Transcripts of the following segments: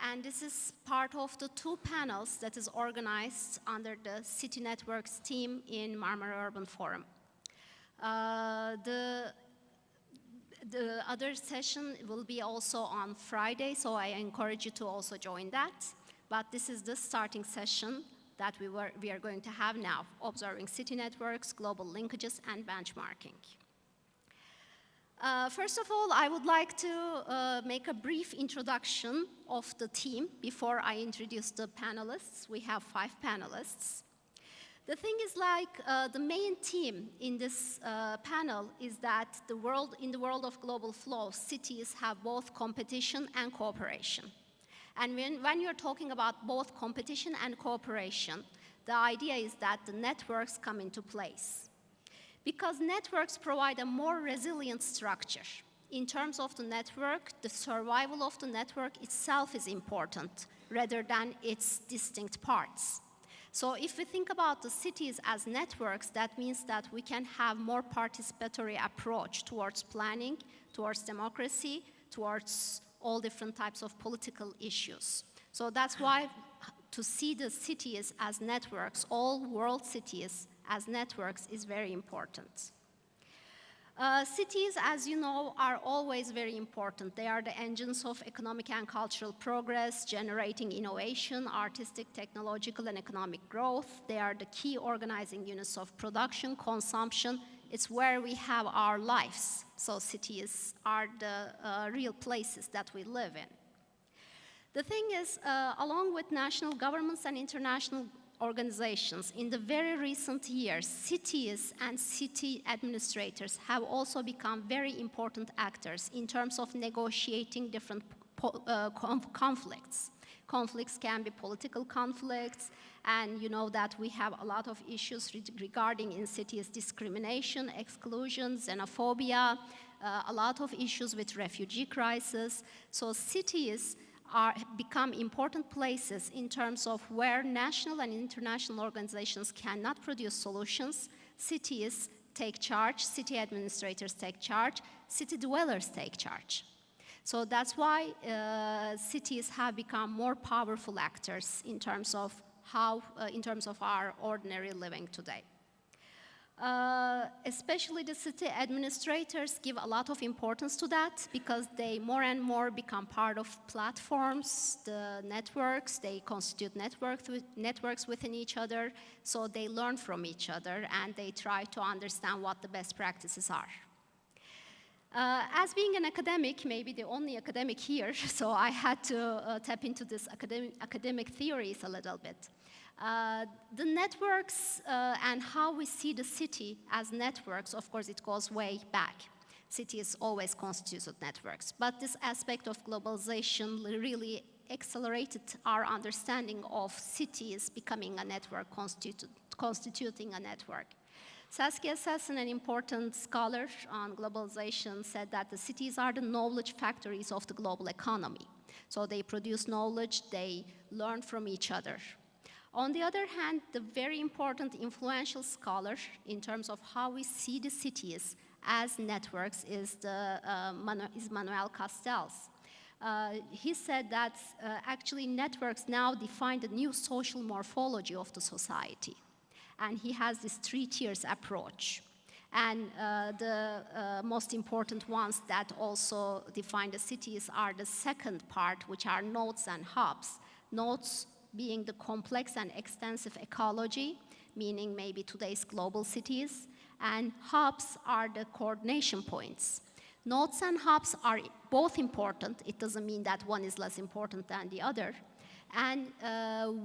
And this is part of the 2 panels that is organized under the City Networks team in Marmara Urban Forum. The other session will be also on Friday, so I encourage you to also join that. But this is the starting session that we are going to have now, observing city networks, global linkages, and benchmarking. First of all, I would like to make a brief introduction of the team before I introduce the panelists. We have 5 panelists. The thing is the main theme in this panel is that in the world of global flow, cities have both competition and cooperation. And when you're talking about both competition and cooperation, the idea is that the networks come into place. Because networks provide a more resilient structure. In terms of the network, the survival of the network itself is important, rather than its distinct parts. So if we think about the cities as networks, that means that we can have more participatory approach towards planning, towards democracy, towards all different types of political issues. So that's why to see the cities as networks, all world cities as networks, is very important. Cities, as you know, are always very important. They are the engines of economic and cultural progress, generating innovation, artistic, technological, and economic growth. They are the key organizing units of production, consumption. It's where we have our lives. So cities are the real places that we live in. The thing is, along with national governments and international organizations, in the very recent years, cities and city administrators have also become very important actors in terms of negotiating different conflicts. Conflicts can be political conflicts, and you know that we have a lot of issues regarding in cities discrimination, exclusion, xenophobia, a lot of issues with refugee crisis. So cities become important places in terms of where national and international organizations cannot produce solutions. Cities take charge, city administrators take charge, city dwellers take charge. So that's why cities have become more powerful actors in terms of our ordinary living today. Especially the city administrators give a lot of importance to that because they more and more become part of platforms, the networks, they constitute networks within each other, so they learn from each other and they try to understand what the best practices are. As being an academic, maybe the only academic here, so I had to tap into this academic theories a little bit. The networks and how we see the city as networks, of course, it goes way back. Cities always constituted networks, but this aspect of globalization really accelerated our understanding of cities becoming a network, constituting a network. Saskia Sassen, an important scholar on globalization, said that the cities are the knowledge factories of the global economy. So they produce knowledge, they learn from each other. On the other hand, the very important influential scholar in terms of how we see the cities as networks is Manuel Castells. He said that actually networks now define the new social morphology of the society. And he has this 3 tiers approach. And the most important ones that also define the cities are the second part, which are nodes and hubs. Nodes being the complex and extensive ecology, meaning maybe today's global cities, and hubs are the coordination points. Nodes and hubs are both important. It doesn't mean that one is less important than the other. And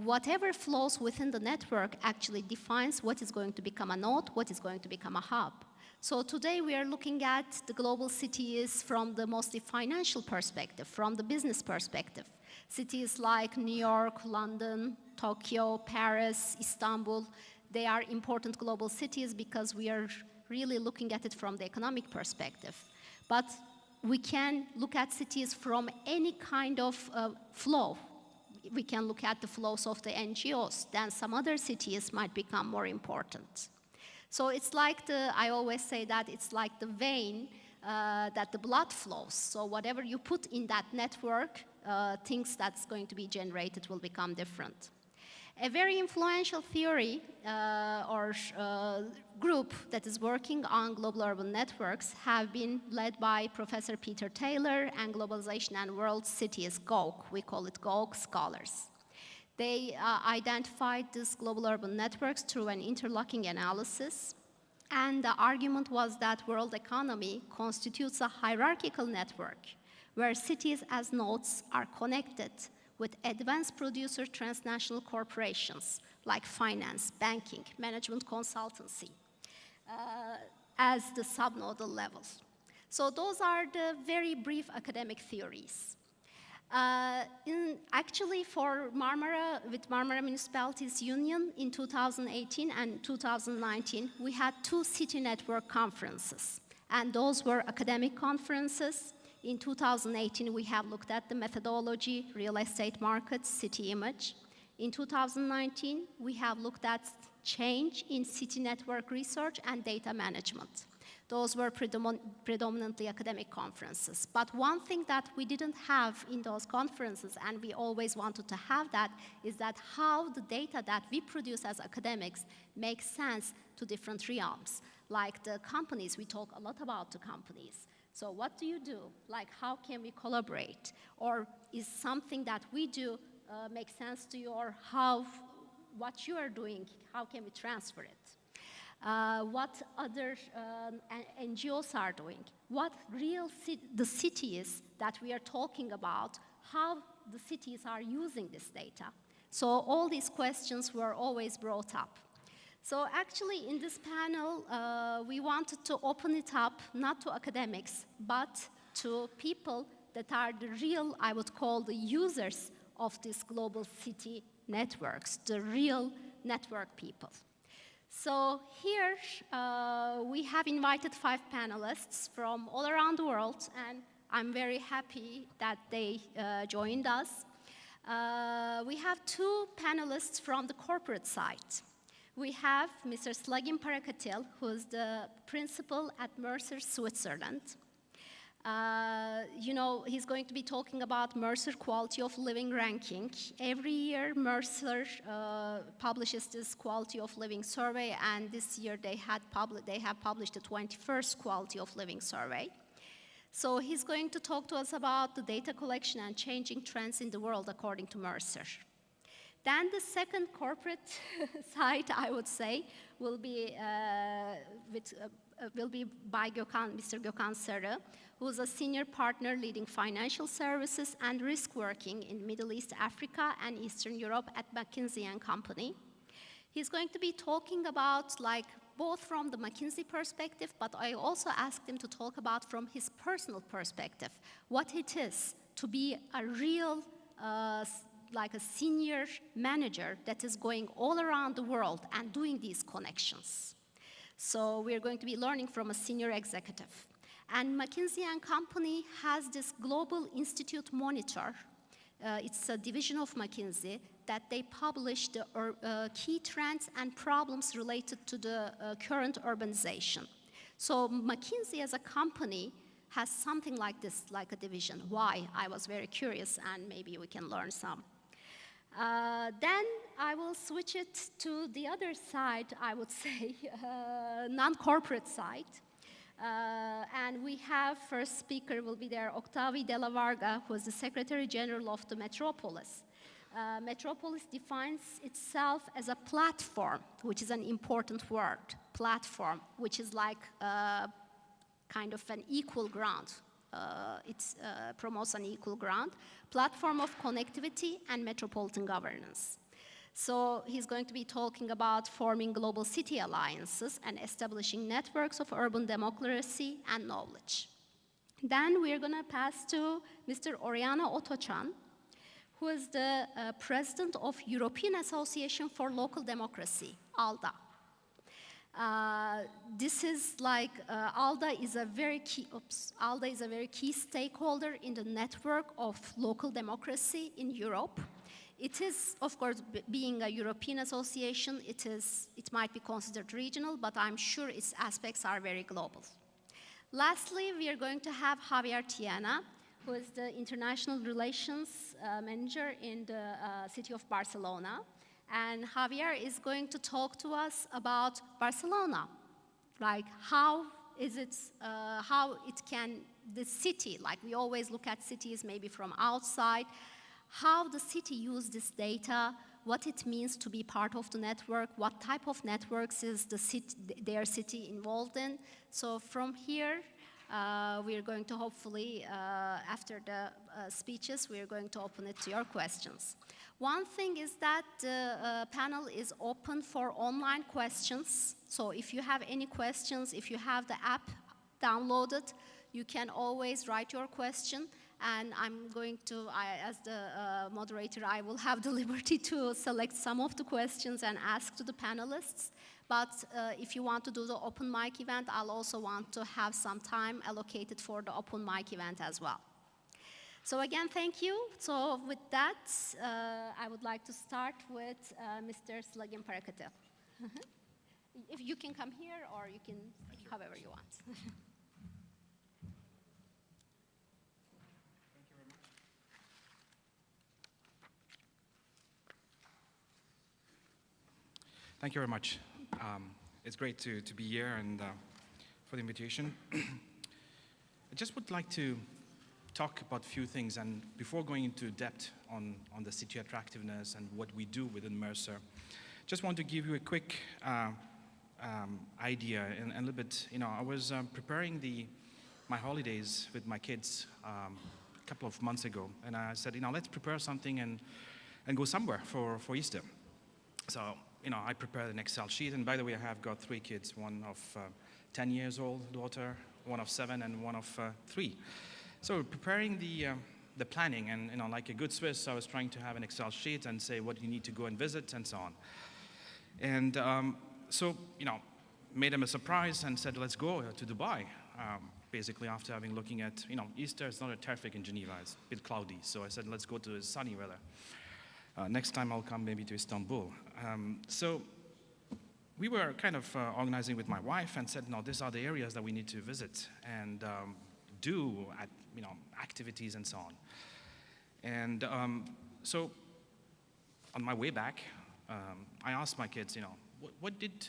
whatever flows within the network actually defines what is going to become a node, what is going to become a hub. So today we are looking at the global cities from the mostly financial perspective, from the business perspective. Cities like New York, London, Tokyo, Paris, Istanbul, they are important global cities because we are really looking at it from the economic perspective. But we can look at cities from any kind of flow. We can look at the flows of the NGOs. Then some other cities might become more important. So it's like I always say that it's like the vein that the blood flows. So whatever you put in that network, things that's going to be generated will become different. A very influential theory or group that is working on global urban networks have been led by Professor Peter Taylor and Globalization and World Cities, GOG. We call it GOG scholars. They identified these global urban networks through an interlocking analysis. And the argument was that world economy constitutes a hierarchical network where cities as nodes are connected with advanced producer transnational corporations like finance, banking, management consultancy as the subnodal levels. So those are the very brief academic theories. Actually, for Marmara, with Marmara Municipalities Union in 2018 and 2019, we had 2 city network conferences, and those were academic conferences. In 2018, we have looked at the methodology, real estate markets, city image. In 2019, we have looked at change in city network research and data management. Those were predominantly academic conferences. But one thing that we didn't have in those conferences, and we always wanted to have that, is that how the data that we produce as academics makes sense to different realms. Like the companies, we talk a lot about the companies. So what do you do? Like, how can we collaborate? Or is something that we do make sense to you? Or what you are doing, how can we transfer it? What other NGOs are doing? What the cities that we are talking about, how the cities are using this data? So all these questions were always brought up. So actually, in this panel, we wanted to open it up, not to academics, but to people that are the real, I would call, the users of these global city networks, the real network people. So here, we have invited 5 panelists from all around the world, and I'm very happy that they joined us. We have 2 panelists from the corporate side. We have Mr. Slagin Parakatil, who is the principal at Mercer, Switzerland. He's going to be talking about Mercer Quality of Living ranking. Every year, Mercer publishes this Quality of Living survey, and this year they have published the 21st Quality of Living survey. So he's going to talk to us about the data collection and changing trends in the world according to Mercer. Then the second corporate side, I would say, will be by Mr. Gökhan Sarı, who is a senior partner leading financial services and risk working in Middle East, Africa, and Eastern Europe at McKinsey & Company. He's going to be talking about, both from the McKinsey perspective, but I also asked him to talk about from his personal perspective, what it is to be a real a senior manager that is going all around the world and doing these connections. So we're going to be learning from a senior executive. And McKinsey & Company has this Global Institute Monitor. It's a division of McKinsey that they publish the key trends and problems related to the current urbanization. So McKinsey as a company has something like this, like a division. Why? I was very curious, and maybe we can learn some. Then I will switch it to the other side, I would say, non-corporate side. And we have, first speaker will be there, Octavio de la Varga, who is the Secretary General of the Metropolis. Metropolis defines itself as a platform, which is an important word, platform, which is like kind of an equal ground. It promotes an equal ground, platform of connectivity and metropolitan governance. So he's going to be talking about forming global city alliances and establishing networks of urban democracy and knowledge. Then we're going to pass to Mr. Oriana Otoçan, who is the president of European Association for Local Democracy, ALDA. This is ALDA is a very key stakeholder in the network of local democracy in Europe. It is, of course, being a European association, it might be considered regional, but I'm sure its aspects are very global. Lastly, we are going to have Javier Tiana, who is the International Relations Manager in the city of Barcelona. And Javier is going to talk to us about Barcelona, like how it can, the city, like we always look at cities maybe from outside, how the city use this data, what it means to be part of the network, what type of networks is their city involved in. So from here, we are going to hopefully, after the speeches, we are going to open it to your questions. One thing is that the panel is open for online questions. So if you have any questions, if you have the app downloaded, you can always write your question. And I'm going to, as the moderator, I will have the liberty to select some of the questions and ask to the panelists. But if you want to do the open mic event, I'll also want to have some time allocated for the open mic event as well. So again, thank you. So with that, I would like to start with Mr. Slagin Parakatel. If you can come here, or you can, however you want. Thank you very much. It's great to be here and for the invitation. I just would like to talk about a few things, and before going into depth on the city attractiveness and what we do within Mercer, just want to give you a quick idea and a little bit, I was preparing my holidays with my kids a couple of months ago, and I said, let's prepare something and go somewhere for Easter. So, I prepared an Excel sheet, and by the way, I have got 3 kids, one of 10 years old daughter, one of 7, and one of 3. So preparing the planning, and like a good Swiss, I was trying to have an Excel sheet and say what you need to go and visit and so on. And so, made them a surprise and said, let's go to Dubai. Basically, after looking at, Easter is not a terrific in Geneva, it's a bit cloudy. So I said, let's go to sunny weather. Next time I'll come maybe to Istanbul. So we were kind of organizing with my wife and said, no, these are the areas that we need to visit and do activities and so on. And so on my way back, I asked my kids, what did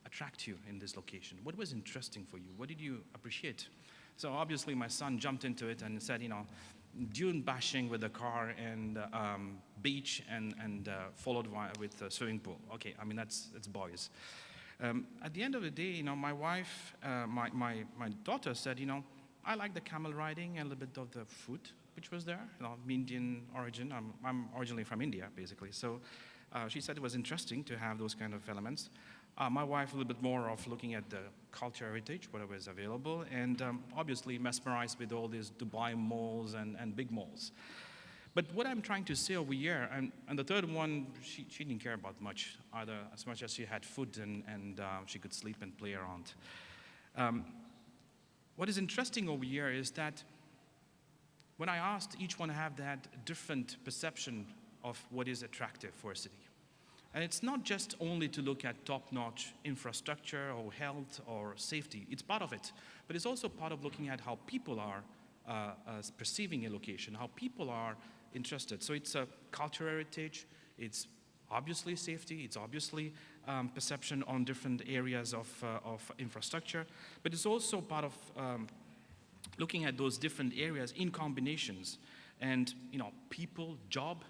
attract you in this location? What was interesting for you? What did you appreciate? So obviously my son jumped into it and said, dune bashing with the car and beach and followed with a swimming pool. Okay, that's boys. At the end of the day, my wife, my daughter said, I like the camel riding and a little bit of the food which was there. Indian origin. I'm originally from India, basically. So she said it was interesting to have those kind of elements. My wife a little bit more of looking at the culture heritage, whatever is available, and obviously mesmerized with all these Dubai malls and big malls. But what I'm trying to say over here, and the third one, she didn't care about much, either as much as she had food and she could sleep and play around. What is interesting over here is that when I asked, each one have that different perception of what is attractive for a city. And it's not just only to look at top-notch infrastructure or health or safety. It's part of it. But it's also part of looking at how people are perceiving a location, how people are interested. So it's a cultural heritage. It's obviously safety. It's obviously perception on different areas of infrastructure. But it's also part of looking at those different areas in combinations. And, people, job,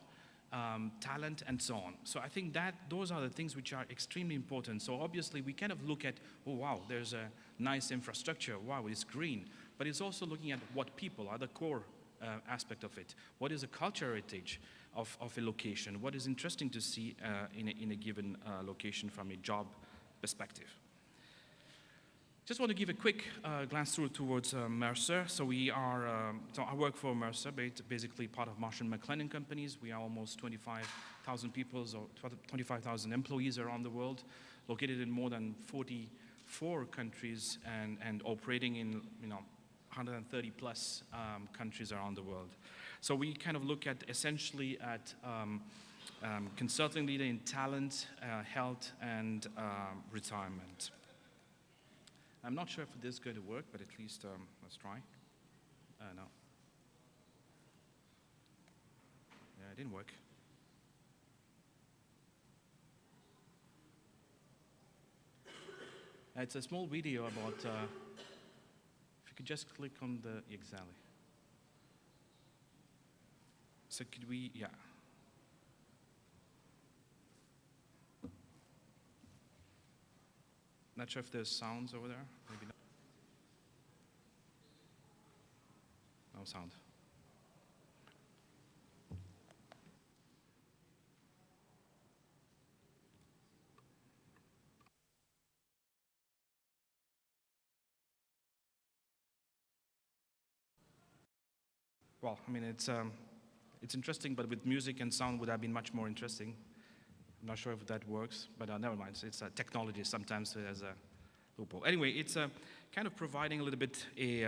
talent, and so on. So I think that those are the things which are extremely important. So obviously we kind of look at, oh wow, there's a nice infrastructure, wow, it's green. But it's also looking at what people are the core aspect of it. What is the cultural heritage of a location? What is interesting to see in a given location from a job perspective? Just want to give a quick glance through towards Mercer. So so I work for Mercer, basically part of Marsh & McLennan companies. We are almost 25,000 people, or 25,000 employees around the world, located in more than 44 countries and operating in 130 plus countries around the world. So we kind of look at essentially at consulting leader in talent, health, and retirement. I'm not sure if this is going to work, but at least let's try. No. Yeah, it didn't work. It's a small video about, if you could just click on the, exactly. So could we, yeah. Not sure if there's sounds over there, maybe not. No sound. Well, I mean, it's interesting, but with music and sound would have been much more interesting. I'm not sure if that works, but never mind. It's technology sometimes has a loophole. Anyway, it's kind of providing a little bit a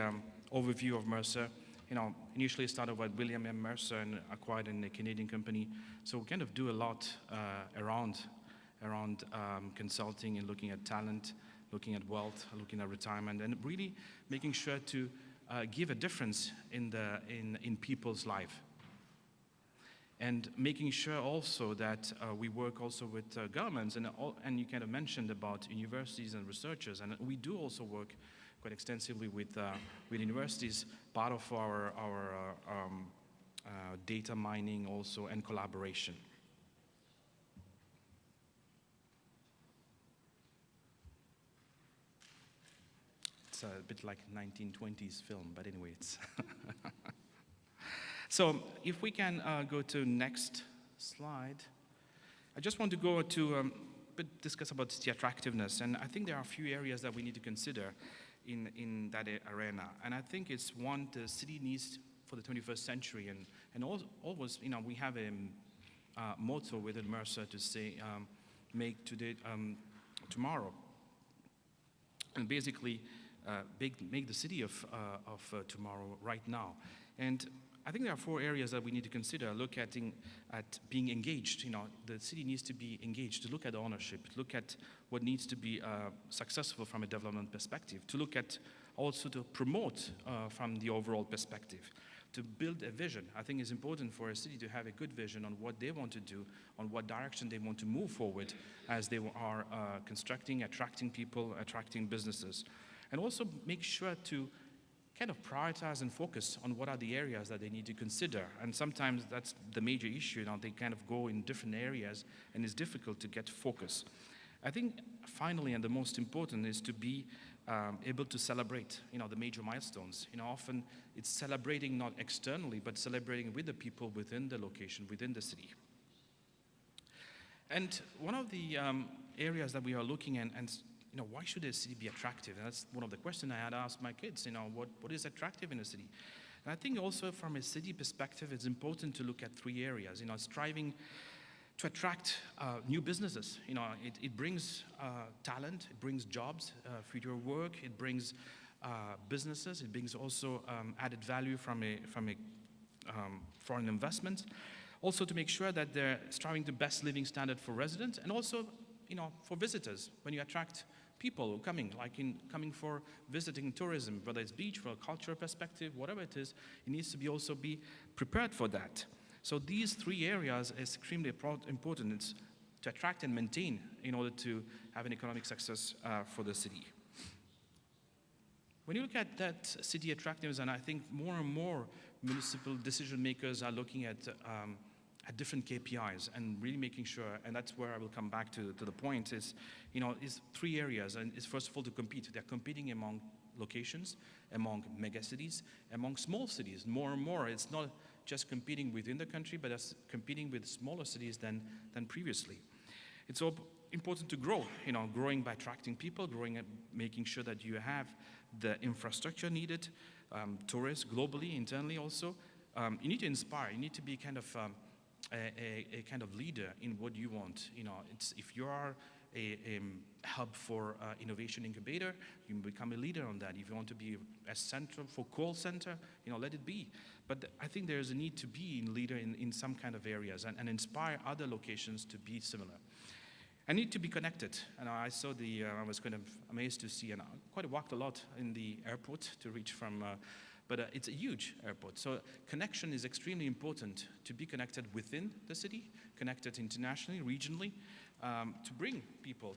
overview of Mercer. You know, initially started with William M. Mercer and acquired in a Canadian company. So we kind of do a lot around consulting and looking at talent, looking at wealth, looking at retirement, and really making sure to give a difference in people's life. And making sure also that we work also with governments, and you kind of mentioned about universities and researchers, and we do also work quite extensively with universities, part of our data mining also and collaboration. It's a bit like 1920s film, but anyway, it's So if we can go to next slide. I just want to go to discuss about the attractiveness, and I think there are a few areas that we need to consider in that arena. And I think it's one the city needs for the 21st century, and always, you know, we have a motto within Mercer to say, make today tomorrow, and basically make the city of tomorrow right now. And I think there are 4 areas that we need to consider, look at being engaged. You know, the city needs to be engaged, to look at ownership, look at what needs to be successful from a development perspective, to look at also to promote from the overall perspective, to build a vision. I think it's important for a city to have a good vision on what they want to do, on what direction they want to move forward as they are constructing, attracting people, attracting businesses. And also make sure to kind of prioritize and focus on what are the areas that they need to consider. And sometimes that's the major issue. You know, they kind of go in different areas and it's difficult to get focus. I think finally, and the most important, is to be able to celebrate, you know, the major milestones. You know, often it's celebrating not externally, but celebrating with the people within the location, within the city. And one of the areas that we are looking at, and you know, why should a city be attractive? And that's one of the questions I had asked my kids, you know, what is attractive in a city? And I think also from a city perspective, it's important to look at 3 areas, you know, striving to attract new businesses. You know, it brings talent, it brings jobs, future work, it brings businesses, it brings also added value from a foreign investment. Also to make sure that they're striving to best living standard for residents, and also, you know, for visitors. When you attract people who are coming, coming for visiting tourism, whether it's beach, for a cultural perspective, whatever it is, it needs to be also be prepared for that. So these 3 areas is extremely important. It's to attract and maintain in order to have an economic success for the city. When you look at that city attractiveness, and I think more and more municipal decision makers are looking at different KPIs and really making sure, and that's where I will come back to the point, is, you know, is 3 areas, and it's first of all to compete. They're competing among locations, among megacities, among small cities. More and more, it's not just competing within the country, but it's competing with smaller cities than previously. It's all important to grow, you know, growing by attracting people, growing and making sure that you have the infrastructure needed, tourists globally, internally also. You need to inspire. You need to be kind of a kind of leader in what you want. You know, if you are a hub for innovation incubator, you become a leader on that. If you want to be a center for call center, you know, let it be. But I think there's a need to be a leader in some kind of areas and inspire other locations to be similar. I need to be connected. And I saw I was kind of amazed to see, and I quite walked a lot in the airport to reach from, but it's a huge airport. So connection is extremely important, to be connected within the city, connected internationally, regionally, to bring people,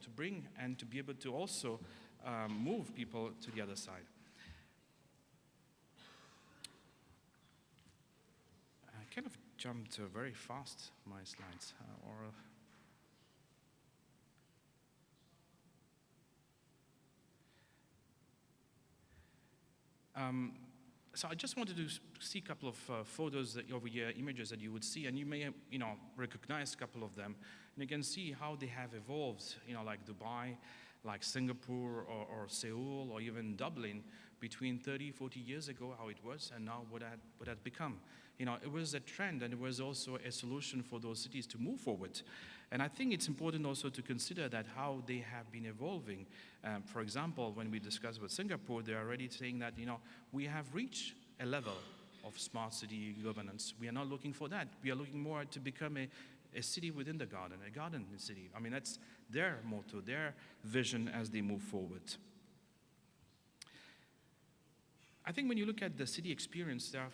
and to be able to also move people to the other side. I kind of jumped very fast, my slides, so I just wanted to see a couple of photos over here, images that you would see, and you may, recognize a couple of them. And you can see how they have evolved, like Dubai, like Singapore or Seoul or even Dublin between 30, 40 years ago, how it was, and now what had become. It was a trend, and it was also a solution for those cities to move forward. And I think it's important also to consider that how they have been evolving. For example, when we discuss with Singapore, they're already saying that, we have reached a level of smart city governance. We are not looking for that. We are looking more to become a city within the garden, a garden city. I mean, that's their motto, their vision as they move forward. I think when you look at the city experience, there are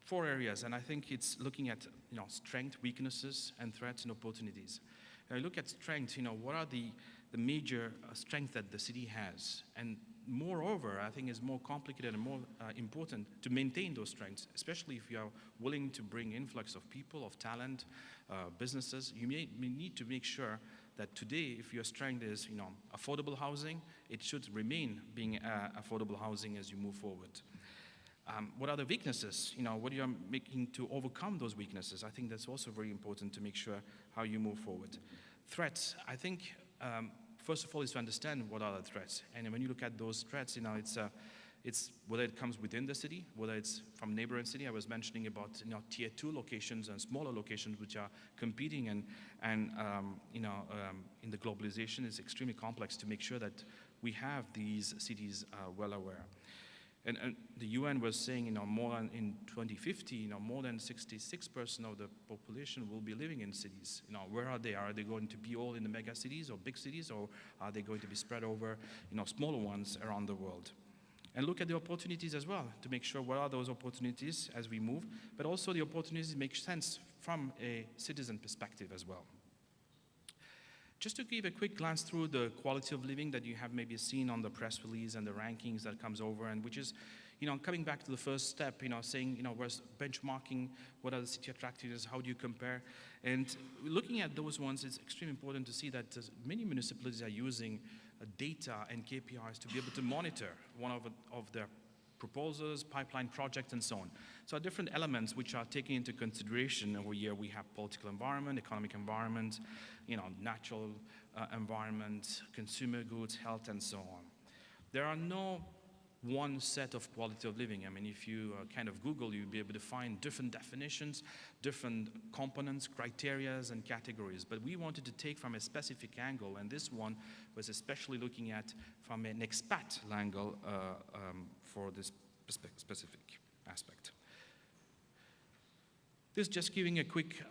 4 areas, and I think it's looking at strengths, weaknesses, and threats and opportunities. When I look at strength, what are the major strengths that the city has? And moreover, I think it's more complicated and more important to maintain those strengths, especially if you are willing to bring influx of people, of talent, businesses. You may need to make sure that today, if your strength is affordable housing, it should remain being affordable housing as you move forward. What are the weaknesses? What are you making to overcome those weaknesses? I think that's also very important to make sure how you move forward. Threats, I think, first of all, is to understand what are the threats. And when you look at those threats, it's whether it comes within the city, whether it's from neighboring city. I was mentioning about tier 2 locations and smaller locations which are competing, and in the globalization, it's extremely complex to make sure that we have these cities well aware. And the UN was saying, more than in 2050, more than 66% of the population will be living in cities. Where are they? Are they going to be all in the mega cities or big cities, or are they going to be spread over, smaller ones around the world? And look at the opportunities as well, to make sure what are those opportunities as we move, but also the opportunities make sense from a citizen perspective as well. Just to give a quick glance through the quality of living that you have maybe seen on the press release and the rankings that comes over, and which is, coming back to the first step, saying, where's benchmarking, what are the city attractiveness, how do you compare? And looking at those ones, it's extremely important to see that many municipalities are using data and KPIs to be able to monitor one of their proposals, pipeline projects, and so on. So different elements which are taken into consideration over here. We have political environment, economic environment, natural environment, consumer goods, health, and so on. There are no one set of quality of living. I mean, if you kind of Google, you'll be able to find different definitions, different components, criterias, and categories. But we wanted to take from a specific angle, and this one was especially looking at from an expat angle for this specific aspect. This is just giving a quick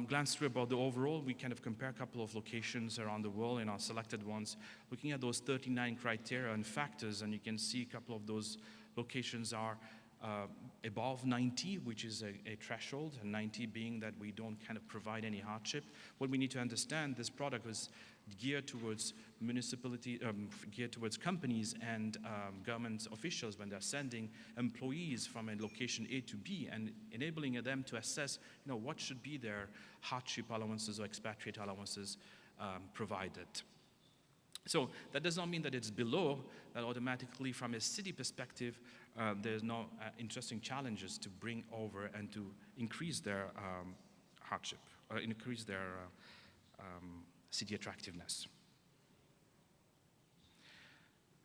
glance through about the overall. We kind of compare a couple of locations around the world in our selected ones, looking at those 39 criteria and factors, and you can see a couple of those locations are above 90, which is a threshold, and 90 being that we don't kind of provide any hardship. What we need to understand, this product was geared towards municipality, geared towards companies and government officials when they're sending employees from a location A to B and enabling them to assess, what should be their hardship allowances or expatriate allowances provided. So that does not mean that it's below, that automatically from a city perspective, there's no interesting challenges to bring over and to increase their hardship, or increase their city attractiveness.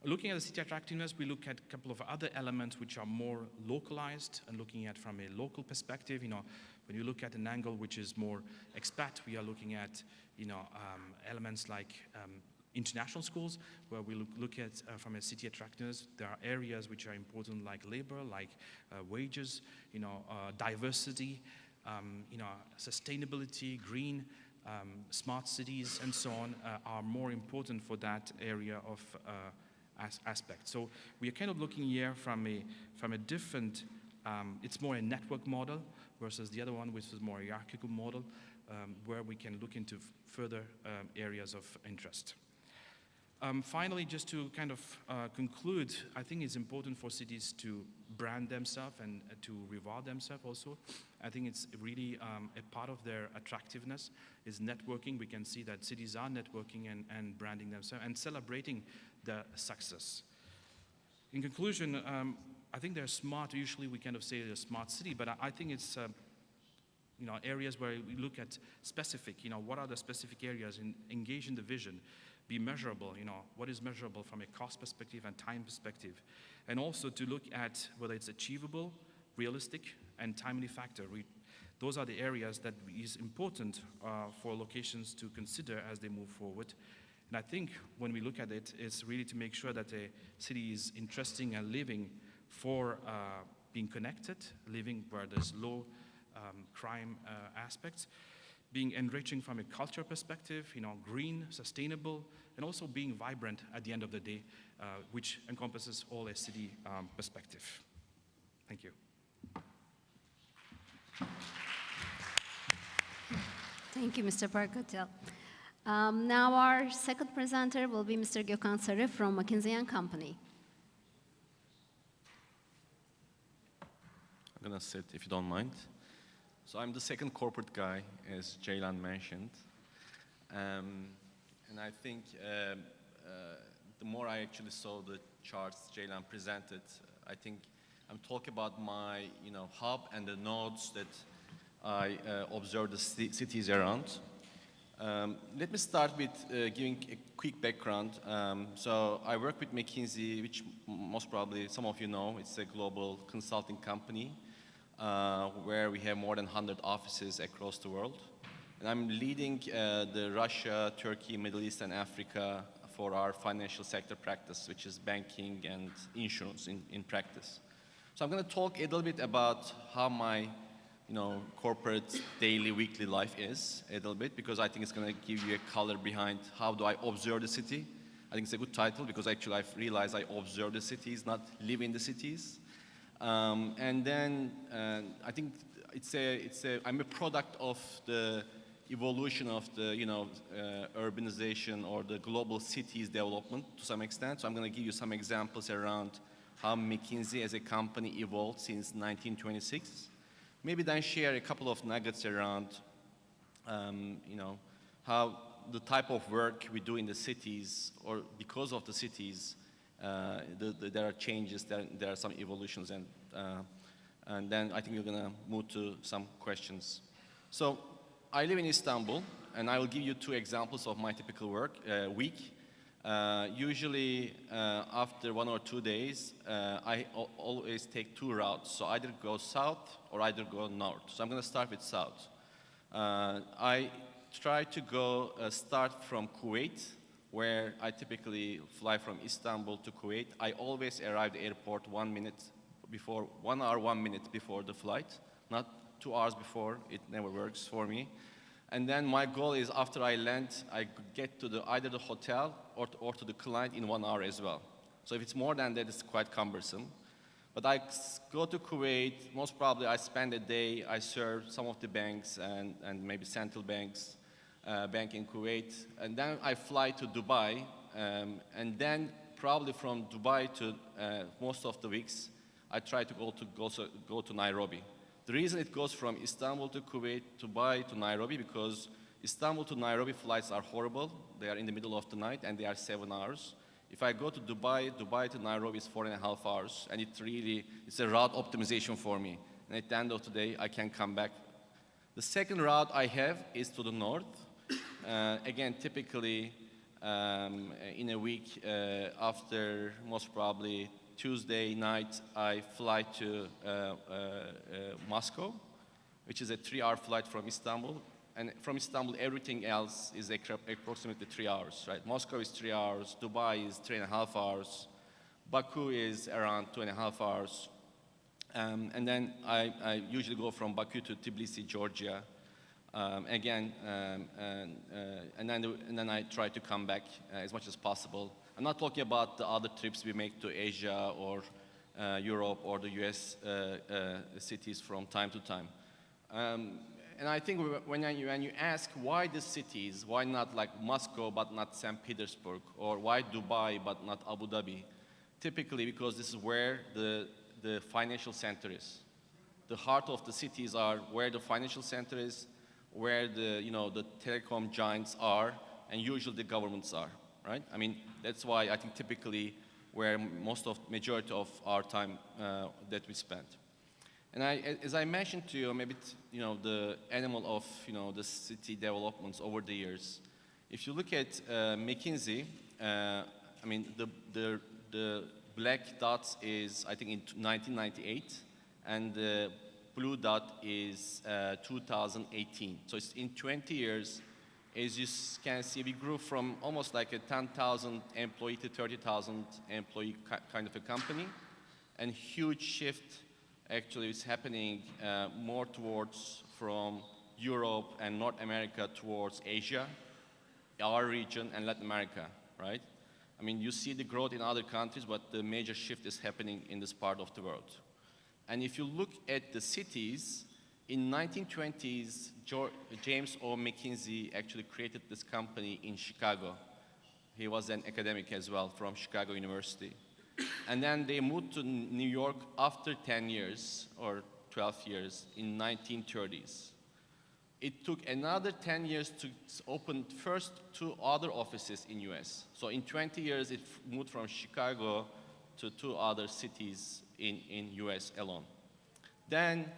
Looking at the city attractiveness, we look at a couple of other elements which are more localized and looking at from a local perspective. When you look at an angle which is more expat, we are looking at, elements like international schools, where we look at from a city attractiveness. There are areas which are important like labor, like wages, diversity, sustainability, green. smart cities and so on are more important for that area of aspect. So we are kind of looking here from a different, it's more a network model versus the other one, which is more a hierarchical model, where we can look into further areas of interest. Finally, just to kind of conclude, I think it's important for cities to brand themselves and to reward themselves also. I think it's really a part of their attractiveness is networking. We can see that cities are networking and branding themselves and celebrating their success. In conclusion, I think they're smart. Usually we kind of say they're a smart city, but I think it's areas where we look at specific, what are the specific areas, and engage in the vision, be measurable, what is measurable from a cost perspective and time perspective, and also to look at whether it's achievable, realistic, and timely factor. Those are the areas that is important for locations to consider as they move forward. And I think when we look at it, it's really to make sure that a city is interesting and living for being connected, living where there's low crime aspects, being enriching from a culture perspective, green, sustainable, and also being vibrant at the end of the day, which encompasses all a city perspective. Thank you. Thank you, Mr. Parkatel. Now our second presenter will be Mr. Gökhan Sarı from McKinsey & Company. I'm going to sit, if you don't mind. So I'm the second corporate guy, as Ceylan mentioned. And I think the more I actually saw the charts Ceylan presented, I think I'm talking about my hub and the nodes that I observe the cities around. Let me start with giving a quick background. So I work with McKinsey, which most probably some of you know. It's a global consulting company where we have more than 100 offices across the world. And I'm leading the Russia, Turkey, Middle East, and Africa for our financial sector practice, which is banking and insurance in practice. So I'm going to talk a little bit about how my corporate daily, weekly life is a little bit, because I think it's going to give you a color behind how do I observe the city. I think it's a good title because actually I've realized I observe the cities, not live in the cities. And then I think I'm a product of the evolution of the urbanization or the global cities development to some extent. So I'm going to give you some examples around how McKinsey as a company evolved since 1926. Maybe then share a couple of nuggets around, how the type of work we do in the cities, or because of the cities, there are changes, there are some evolutions, and then I think we're going to move to some questions. So I live in Istanbul, and I will give you two examples of my typical work week. Usually after 1 or 2 days, I always take two routes. So either go south or either go north. So I'm going to start with south. I try to start from Kuwait, where I typically fly from Istanbul to Kuwait. I always arrive at the airport 1 hour, 1 minute before the flight, not 2 hours before. It never works for me. And then my goal is after I land, I get to either the hotel or to the client in 1 hour as well. So if it's more than that, it's quite cumbersome. But I go to Kuwait, most probably I spend a day, I serve some of the banks and maybe central banks, bank in Kuwait. And then I fly to Dubai, and then probably from Dubai to most of the weeks, I try to go to Nairobi. The reason it goes from Istanbul to Kuwait, Dubai to Nairobi, because Istanbul to Nairobi flights are horrible. They are in the middle of the night and they are 7 hours. If I go to Dubai to Nairobi is 4.5 hours, and it's a route optimization for me. And at the end of the day, I can come back. The second route I have is to the north. Again, typically in a week after most probably Tuesday night, I fly to Moscow, which is a 3-hour flight from Istanbul. And from Istanbul, everything else is approximately 3 hours, right? Moscow is 3 hours, Dubai is 3.5 hours, Baku is around 2.5 hours. And then I usually go from Baku to Tbilisi, Georgia. And then I try to come back as much as possible. I'm not talking about the other trips we make to Asia or Europe or the US cities from time to time. And I think when you ask why the cities, why not like Moscow but not St. Petersburg, or why Dubai but not Abu Dhabi, typically because this is where the financial center is. The heart of the cities are where the financial center is, where the telecom giants are, and usually the governments are, right? I mean, that's why I think typically where majority of our time that we spend. And as I mentioned to you, maybe the animal of the city developments over the years. If you look at McKinsey, I mean the black dots is I think in 1998, and the blue dot is 2018. So it's in 20 years, as you can see, we grew from almost like a 10,000 employee to 30,000 employee kind of a company, and huge shift actually is happening more towards from Europe and North America towards Asia, our region, and Latin America, right? I mean, you see the growth in other countries, but the major shift is happening in this part of the world. And if you look at the cities, in 1920s, James O. McKinsey actually created this company in Chicago. He was an academic as well from Chicago University. And then they moved to New York after 10 years or 12 years in 1930s. It took another 10 years to open first 2 other offices in US. So in 20 years, it moved from Chicago to 2 other cities in US alone. Then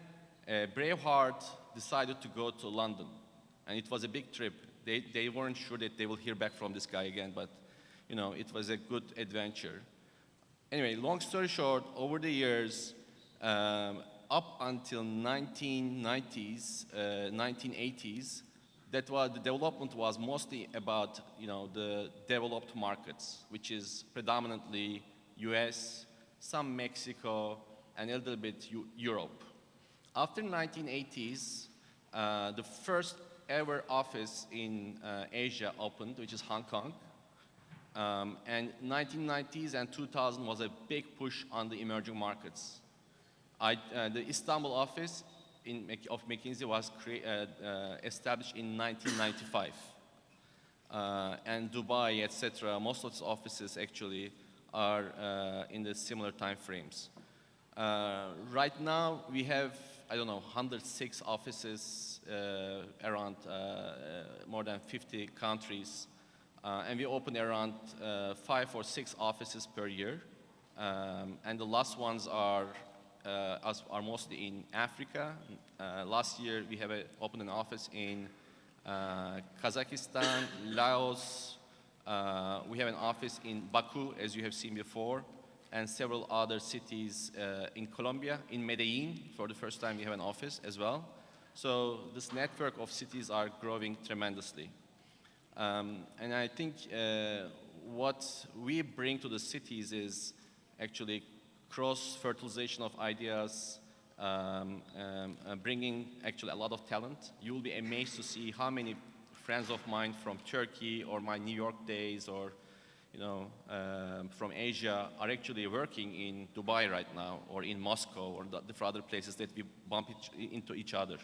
Braveheart decided to go to London, and it was a big trip. They weren't sure that they will hear back from this guy again, but it was a good adventure. Anyway, long story short, over the years, up until 1990s, 1980s, the development was mostly about the developed markets, which is predominantly US, some Mexico, and a little bit Europe. After 1980s, the first ever office in Asia opened, which is Hong Kong. And 1990s and 2000 was a big push on the emerging markets. The Istanbul office of McKinsey was established in 1995. And Dubai, etc., most of its offices actually are in the similar time frames. Right now, we have, 106 offices around more than 50 countries. And we open around 5 or 6 offices per year. And the last ones are mostly in Africa. Last year, we have opened an office in Kazakhstan, Laos. We have an office in Baku, as you have seen before, and several other cities in Colombia. In Medellin, for the first time, we have an office as well. So this network of cities are growing tremendously. And I think what we bring to the cities is actually cross-fertilization of ideas, bringing actually a lot of talent. You will be amazed to see how many friends of mine from Turkey or my New York days or from Asia are actually working in Dubai right now or in Moscow or different other places that we bump into each other.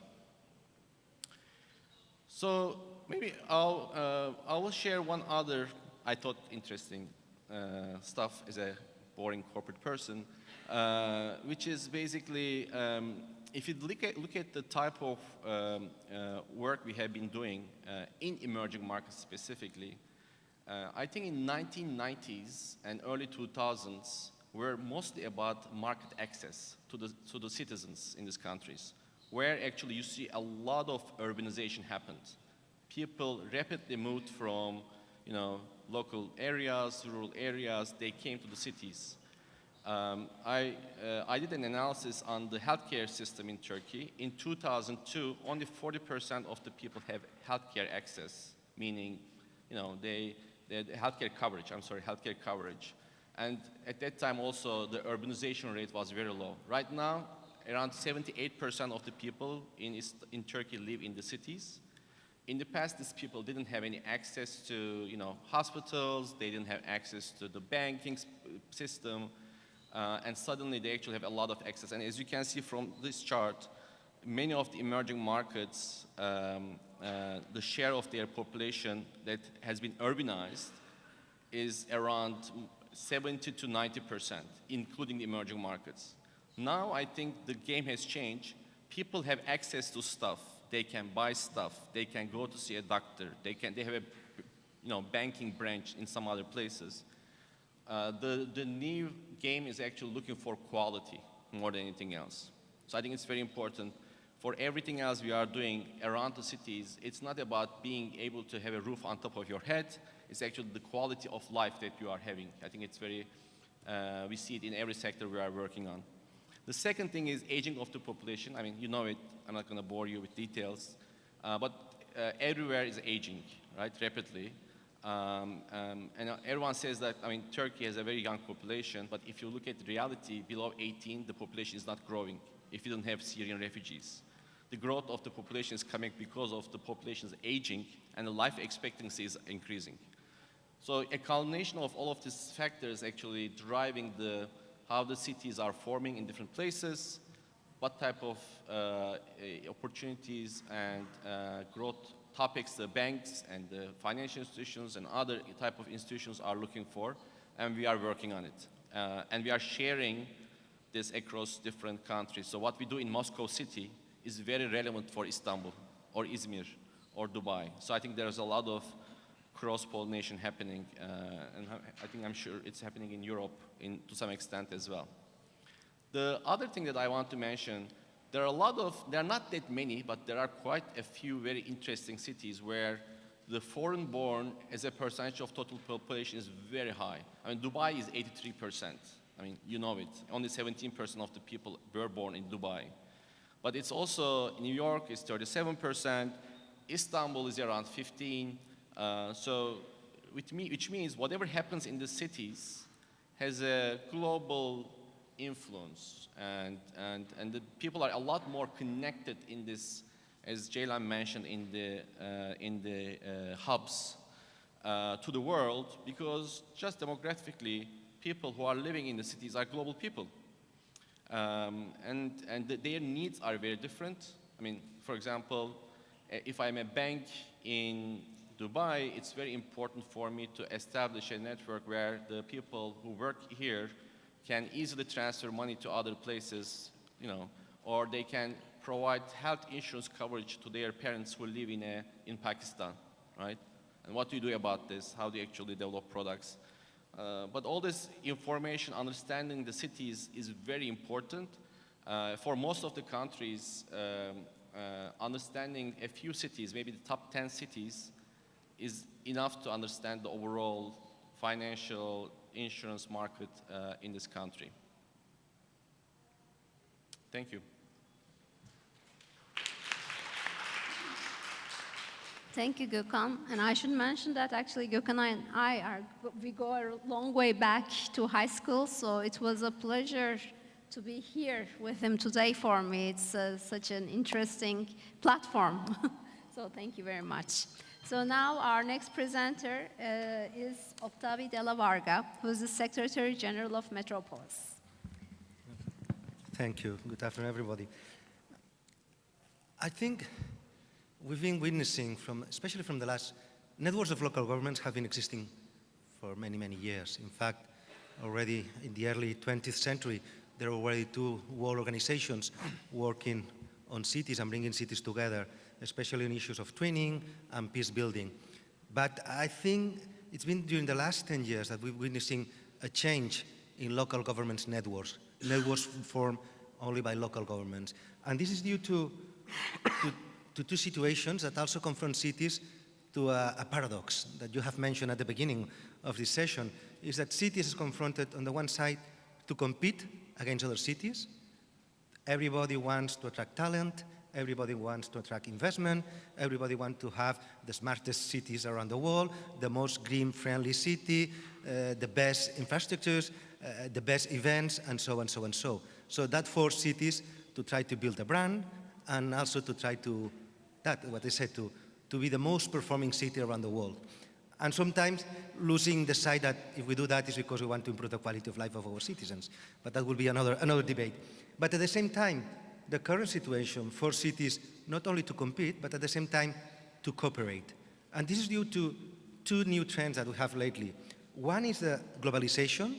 So maybe I will share one other, I thought, interesting stuff as a boring corporate person, which is basically, if you look at the type of work we have been doing in emerging markets specifically, I think in 1990s and early 2000s were mostly about market access to the citizens in these countries, where actually you see a lot of urbanization happened. People rapidly moved from local areas, rural areas, they came to the cities. I did an analysis on the healthcare system in Turkey. In 2002, only 40% of the people have healthcare access, meaning they had healthcare coverage. And at that time also, the urbanization rate was very low. Right now, around 78% of the people in Turkey live in the cities. In the past, these people didn't have any access to, hospitals. They didn't have access to the banking system, and suddenly they actually have a lot of access. And as you can see from this chart, many of the emerging markets, the share of their population that has been urbanized is around 70 to 90%, including the emerging markets. Now I think the game has changed. People have access to stuff. They can buy stuff. They can go to see a doctor. They have a banking branch in some other places. The new game is actually looking for quality more than anything else. So I think it's very important. For everything else we are doing around the cities, it's not about being able to have a roof on top of your head. It's actually the quality of life that you are having. I think it's very, we see it in every sector we are working on. The second thing is aging of the population. I mean, you know it. I'm not going to bore you with details. But everywhere is aging, right, rapidly. And everyone says that, Turkey has a very young population, but if you look at reality, below 18, the population is not growing if you don't have Syrian refugees. The growth of the population is coming because of the population's aging, and the life expectancy is increasing. So a combination of all of these factors actually driving how the cities are forming in different places, what type of opportunities and growth topics the banks and the financial institutions and other type of institutions are looking for, and we are working on it. And we are sharing this across different countries. So what we do in Moscow City is very relevant for Istanbul or Izmir or Dubai. So I think there's a lot of cross-pollination happening, and I'm sure it's happening in Europe to some extent as well. The other thing that I want to mention, there are not that many, but there are quite a few very interesting cities where the foreign-born as a percentage of total population is very high. Dubai is 83%. You know it. Only 17% of the people were born in Dubai. But it's also, New York is 37%, Istanbul is around 15%. Which means whatever happens in the cities has a global influence, and the people are a lot more connected in this, as Ceylan mentioned, in the hubs to the world, because just demographically, people who are living in the cities are global people, and their needs are very different. For example, if I'm a bank in Dubai, it's very important for me to establish a network where the people who work here can easily transfer money to other places, or they can provide health insurance coverage to their parents who live in Pakistan, right? And what do you do about this? How do you actually develop products? But all this information, understanding the cities is very important. For most of the countries, understanding a few cities, maybe the top 10 cities, is enough to understand the overall financial insurance market in this country. Thank you. Thank you, Gökhan. And I should mention that actually Gökhan and we go a long way back to high school, so it was a pleasure to be here with him today for me. It's such an interesting platform. So thank you very much. So now our next presenter is Octavi Della Varga, who is the Secretary General of Metropolis. Thank you. Good afternoon, everybody. I think we've been witnessing, especially from the last, networks of local governments have been existing for many, many years. In fact, already in the early 20th century, there were already two world organizations working on cities and bringing cities together, especially on issues of twinning and peace building. But I think it's been during the last 10 years that we're witnessing a change in local governments' networks formed only by local governments. And this is due to two situations that also confront cities to a paradox that you have mentioned at the beginning of this session, is that cities are confronted on the one side to compete against other cities. Everybody wants to attract talent, everybody wants to attract investment, everybody wants to have the smartest cities around the world, the most green-friendly city, the best infrastructures, the best events, and so on, so on, so. So that forced cities to try to build a brand, and also to try to, what I said, to be the most performing city around the world. And sometimes losing the sight that if we do that, it's because we want to improve the quality of life of our citizens. But that will be another debate. But at the same time, the current situation forces cities not only to compete, but at the same time to cooperate. And this is due to two new trends that we have lately. One is the globalization,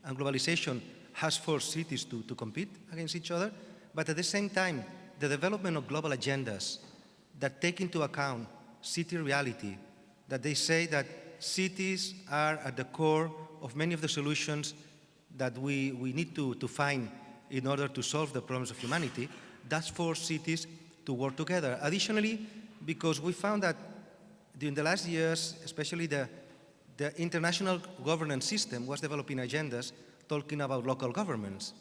and globalization has forced cities to compete against each other, but at the same time, the development of global agendas that take into account city reality, that they say that cities are at the core of many of the solutions that we need to find in order to solve the problems of humanity. That's forced cities to work together. Additionally, because we found that during the last years, especially the international governance system was developing agendas talking about local governments.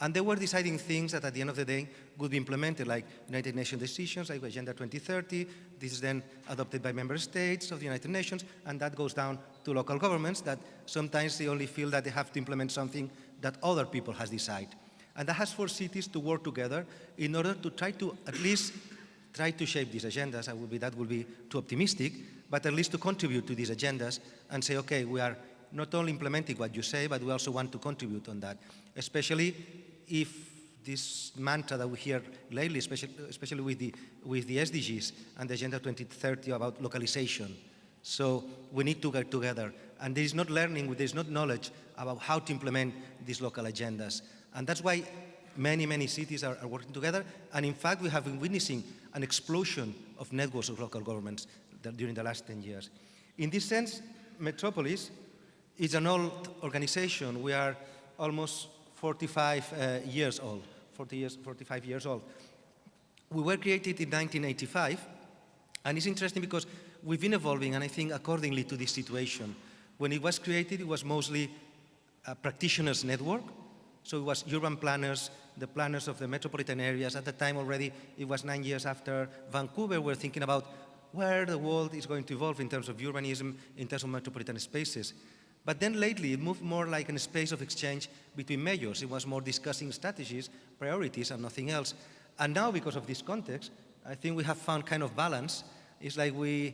And they were deciding things that at the end of the day would be implemented, like United Nations decisions, like Agenda 2030. This is then adopted by member states of the United Nations, and that goes down to local governments that sometimes they only feel that they have to implement something that other people has decided. And that has forced cities to work together in order to try to at least try to shape these agendas. That would be too optimistic, but at least to contribute to these agendas and say, okay, we are not only implementing what you say, but we also want to contribute on that, especially if this mantra that we hear lately, especially with the SDGs and the Agenda 2030 about localization. So we need to get together. And there is not learning, there is not knowledge about how to implement these local agendas. And that's why many, many cities are working together. And in fact, we have been witnessing an explosion of networks of local governments during the last 10 years. In this sense, Metropolis is an old organization. We are almost 45 years old. We were created in 1985, and it's interesting because we've been evolving, and I think accordingly to this situation. When it was created, it was mostly a practitioners network. So it was urban planners, the planners of the metropolitan areas. At the time already, it was 9 years after Vancouver, we're thinking about where the world is going to evolve in terms of urbanism, in terms of metropolitan spaces. But then lately, it moved more like a space of exchange between mayors. It was more discussing strategies, priorities, and nothing else. And now, because of this context, I think we have found kind of balance. It's like we're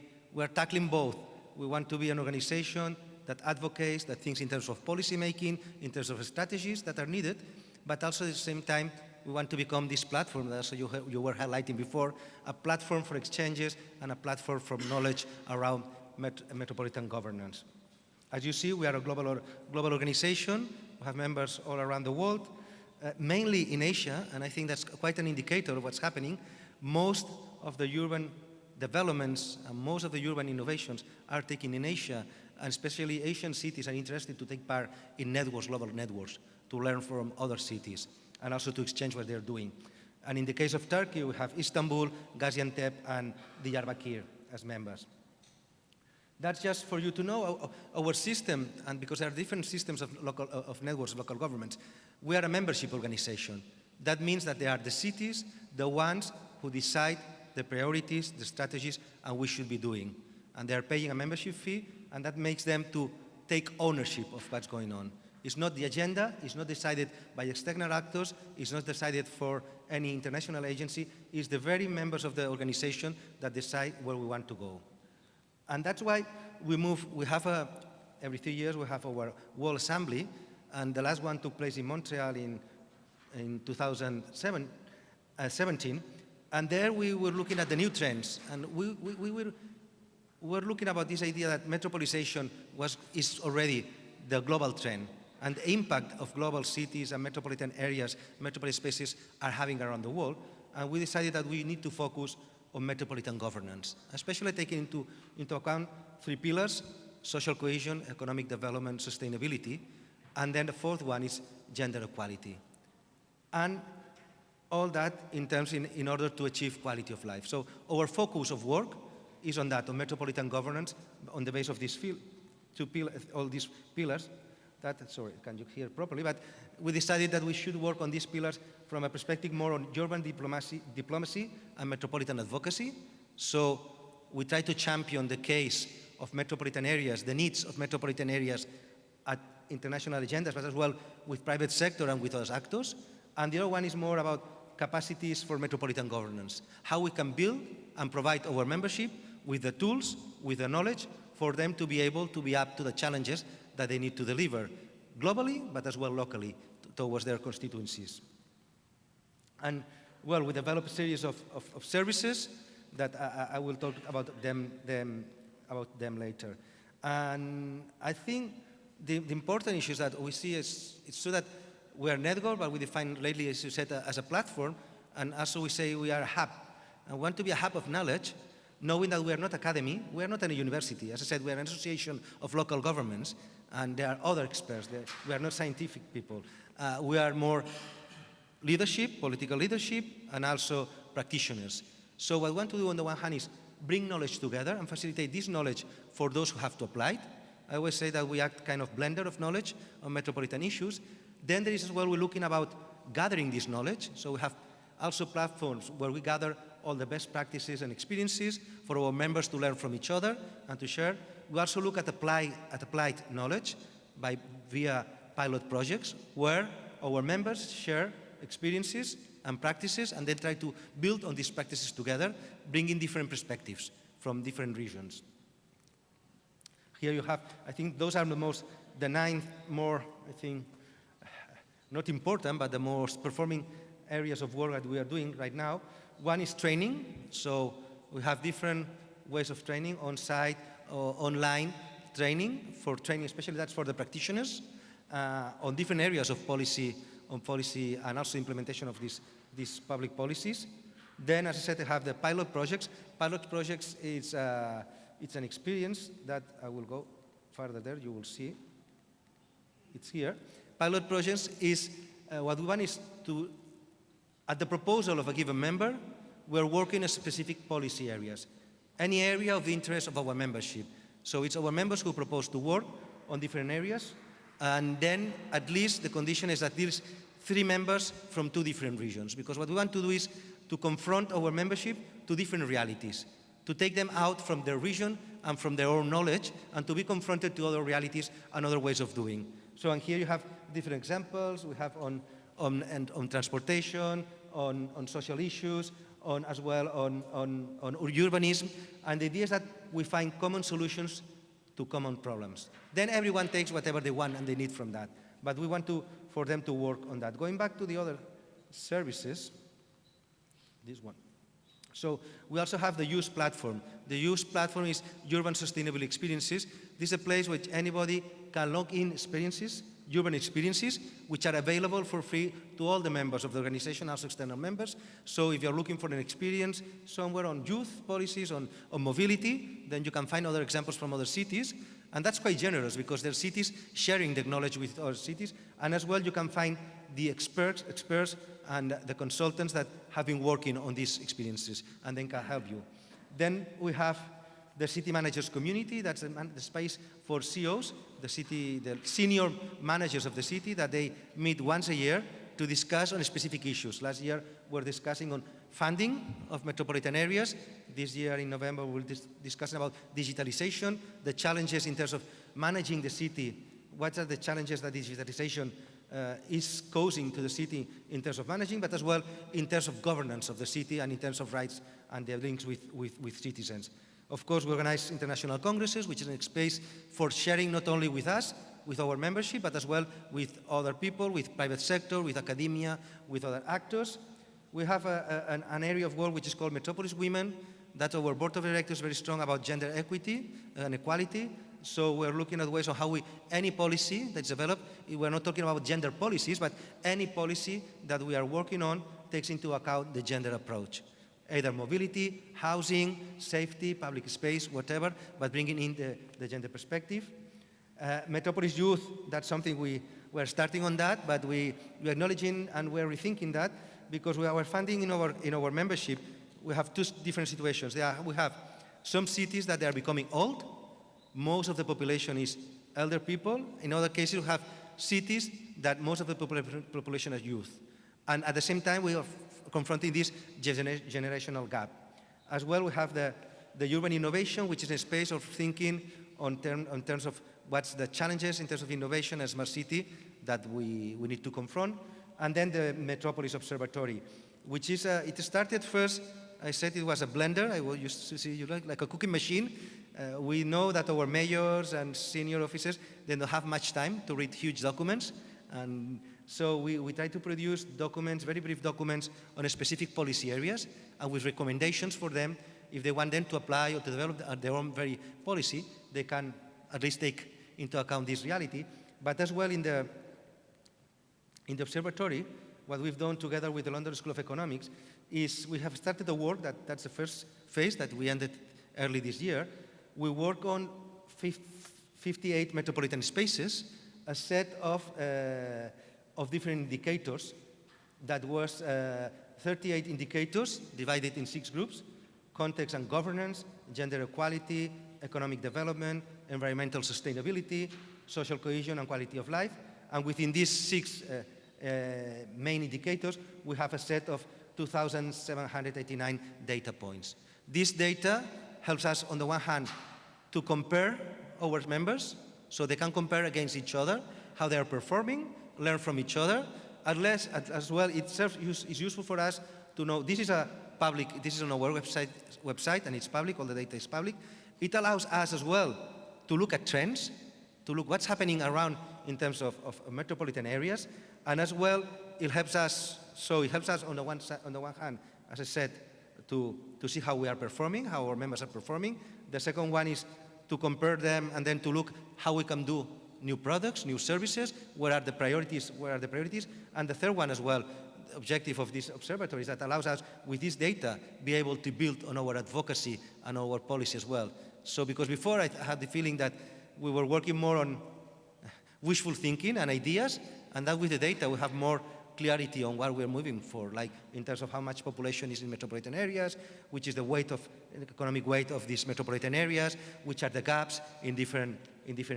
tackling both. We want to be an organization that advocates, that thinks in terms of policy making, in terms of strategies that are needed, but also at the same time, we want to become this platform that also you were highlighting before, a platform for exchanges and a platform for knowledge around metropolitan governance. As you see, we are a global organization. We have members all around the world, mainly in Asia, and I think that's quite an indicator of what's happening. Most of the urban developments and most of the urban innovations are taken in Asia, and especially Asian cities are interested to take part in networks, global networks, to learn from other cities, and also to exchange what they're doing. And in the case of Turkey, we have Istanbul, Gaziantep, and Diyarbakir as members. That's just for you to know our system, and because there are different systems of networks, local governments, we are a membership organization. That means that they are the cities, the ones who decide the priorities, the strategies, and we should be doing. And they are paying a membership fee, and that makes them to take ownership of what's going on. It's not the agenda, it's not decided by external actors, it's not decided for any international agency, it's the very members of the organization that decide where we want to go. And that's why every 3 years we have our World Assembly, and the last one took place in Montreal in 2017, and there we were looking at the new trends, and we were looking about this idea that metropolization is already the global trend, and the impact of global cities and metropolitan areas, metropolitan spaces are having around the world, and we decided that we need to focus on metropolitan governance, especially taking into account 3 pillars: social cohesion, economic development, sustainability, and then the 4th one is gender equality. And all that in order to achieve quality of life. So our focus of work is on that, on metropolitan governance, on the base of these all these pillars. Sorry, can you hear properly? But we decided that we should work on these pillars from a perspective more on urban diplomacy and metropolitan advocacy. So we try to champion the case of metropolitan areas, the needs of metropolitan areas at international agendas, but as well with private sector and with other actors. And the other one is more about capacities for metropolitan governance, how we can build and provide our membership with the tools, with the knowledge, for them to be able to be up to the challenges that they need to deliver globally, but as well locally towards their constituencies. And well, we developed a series of services that I will talk about them later. And I think the important issue is that we see it's so that we are network, but we define lately, as you said, as a platform, and also we say we are a hub. And we want to be a hub of knowledge, knowing that we are not academy, we are not a university. As I said, we are an association of local governments, and there are other experts. We are not scientific people. We are more leadership, political leadership, and also practitioners. So what we want to do on the one hand is bring knowledge together and facilitate this knowledge for those who have to apply it. I always say that we act kind of blender of knowledge on metropolitan issues. Then there is as well, we're looking about gathering this knowledge. So we have also platforms where we gather all the best practices and experiences for our members to learn from each other and to share. We also look at applied knowledge via pilot projects where our members share experiences and practices and then try to build on these practices together, bringing different perspectives from different regions. Here you have, I think those are the 9 more, I think, not important, but the most performing areas of work that we are doing right now. One is training. So we have different ways of training, on-site or online training, especially that's for the practitioners, on different areas of policy, and also implementation of these public policies. Then, as I said, I have the pilot projects. Pilot projects is it's an experience that I will go further there, you will see. It's here. Pilot projects is, what we want is to, at the proposal of a given member, we're working in specific policy areas, any area of interest of our membership. So it's our members who propose to work on different areas, and then at least the condition is that there's 3 members from 2 different regions, because what we want to do is to confront our membership to different realities, to take them out from their region and from their own knowledge, and to be confronted to other realities and other ways of doing. So and here you have different examples. We have on transportation, on social issues, as well on urbanism. And the idea is that we find common solutions to common problems. Then everyone takes whatever they want and they need from that. But we want for them to work on that. Going back to the other services, this one. So we also have the use platform. The use platform is Urban Sustainable Experiences. This is a place which anybody can log in experiences, urban experiences, which are available for free to all the members of the organization, also external members. So if you're looking for an experience somewhere on youth policies, on mobility, then you can find other examples from other cities. And that's quite generous because there are cities sharing the knowledge with other cities. And as well, you can find the experts and the consultants that have been working on these experiences and then can help you. Then we have the city managers community. That's the space for CEOs, the senior managers of the city, that they meet once a year to discuss on specific issues. Last year, we're discussing on funding of metropolitan areas. This year in November, we'll discuss about digitalization, the challenges in terms of managing the city. What are the challenges that digitalization is causing to the city in terms of managing, but as well in terms of governance of the city and in terms of rights and their links with citizens. Of course, we organize international congresses, which is a space for sharing not only with us, with our membership, but as well with other people, with private sector, with academia, with other actors. We have an area of work which is called Metropolis Women. That's our board of directors, very strong about gender equity and equality. So we're looking at ways of how any policy that's developed, we're not talking about gender policies, but any policy that we are working on takes into account the gender approach. Either mobility, housing, safety, public space, whatever, but bringing in the gender perspective. Metropolis Youth, that's something we're starting on that, but we're acknowledging and we're rethinking that because our funding in our membership, we have 2 different situations. We have some cities that they are becoming old. Most of the population is elder people. In other cases, we have cities that most of the population is youth. And at the same time, we are confronting this generational gap. As well, we have the urban innovation, which is a space of thinking on terms of what's the challenges in terms of innovation as smart city that we need to confront. And then the Metropolis Observatory, which is, it started first, I said it was a blender. I used to see like a cooking machine. We know that our mayors and senior officers, they don't have much time to read huge documents. And so we try to produce documents, very brief documents on specific policy areas and with recommendations for them. If they want them to apply or to develop their own very policy, they can at least take into account this reality. But as well in the observatory, what we've done together with the London School of Economics is we have started a work that's the first phase that we ended early this year. We work on 58 metropolitan spaces, a set of different indicators that was 38 indicators divided in 6 groups: context and governance, gender equality, economic development, environmental sustainability, social cohesion and quality of life. And within these 6 main indicators, we have a set of 2,789 data points. This data helps us, on the one hand, to compare our members, so they can compare against each other, how they are performing, learn from each other. As well, it's useful for us to know, this is on our website, and it's public, all the data is public. It allows us as well to look at trends, to look what's happening around in terms of metropolitan areas, and as well, it helps us on the one hand, as I said, to see how we are performing, how our members are performing. The second one is to compare them and then to look how we can do new products, new services, where are the priorities. And the third one as well, the objective of this observatory is that allows us, with this data, be able to build on our advocacy and our policy as well. So because before I had the feeling that we were working more on wishful thinking and ideas, and that with the data we have more clarity on what we're moving for, like in terms of how much population is in metropolitan areas, which is the economic weight of these metropolitan areas, which are the gaps in different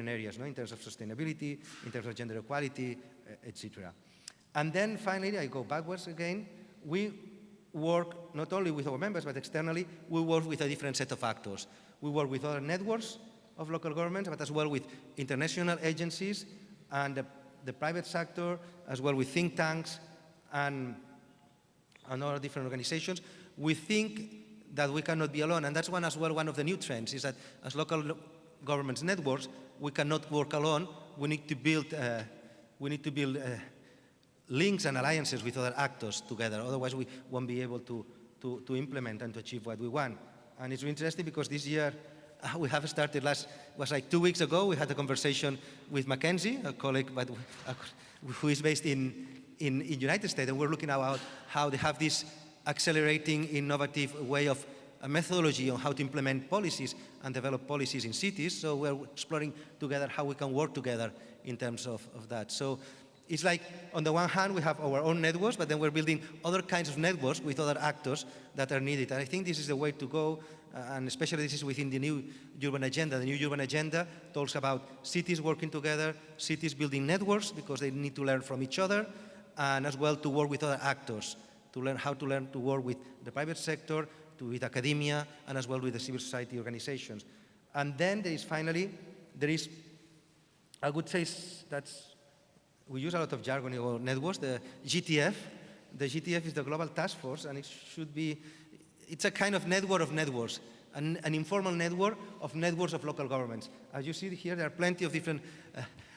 areas, no? In terms of sustainability, in terms of gender equality, etc. And then finally, I go backwards again, we work not only with our members, but externally, we work with a different set of actors. We work with other networks of local governments, but as well with international agencies and the private sector, as well with think tanks and other different organizations. We think that we cannot be alone, and that's one of the new trends, is that as local governments networks, we cannot work alone. We need to build links and alliances with other actors together. Otherwise, we won't be able to implement and to achieve what we want. And it's interesting because this year, we have started was like 2 weeks ago, we had a conversation with Mackenzie, a colleague who is based in United States, and we're looking at how they have this accelerating, innovative way of a methodology on how to implement policies and develop policies in cities. So we're exploring together how we can work together in terms of that. So it's like, on the one hand, we have our own networks, but then we're building other kinds of networks with other actors that are needed. And I think this is the way to go, and especially this is within the new urban agenda. The new urban agenda talks about cities working together, cities building networks because they need to learn from each other, and as well to work with other actors, to learn to work with the private sector, with academia, and as well with the civil society organizations. And then there is, I would say we use a lot of jargon in our networks, the GTF. The GTF is the Global Task Force, and it's a kind of network of networks, an informal network of local governments. As you see here, there are plenty of different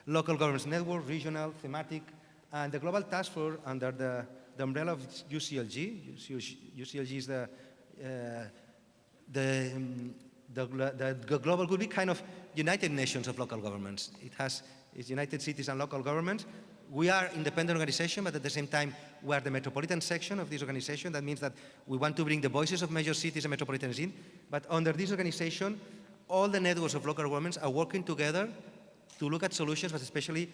local governments networks, regional, thematic, and the Global Task Force under the umbrella of UCLG. UCLG is the global could be kind of United Nations of local governments. It's United Cities and Local Governments. We are an independent organization, but at the same time, we are the metropolitan section of this organization. That means that we want to bring the voices of major cities and metropolitans in. But under this organization, all the networks of local governments are working together to look at solutions, but especially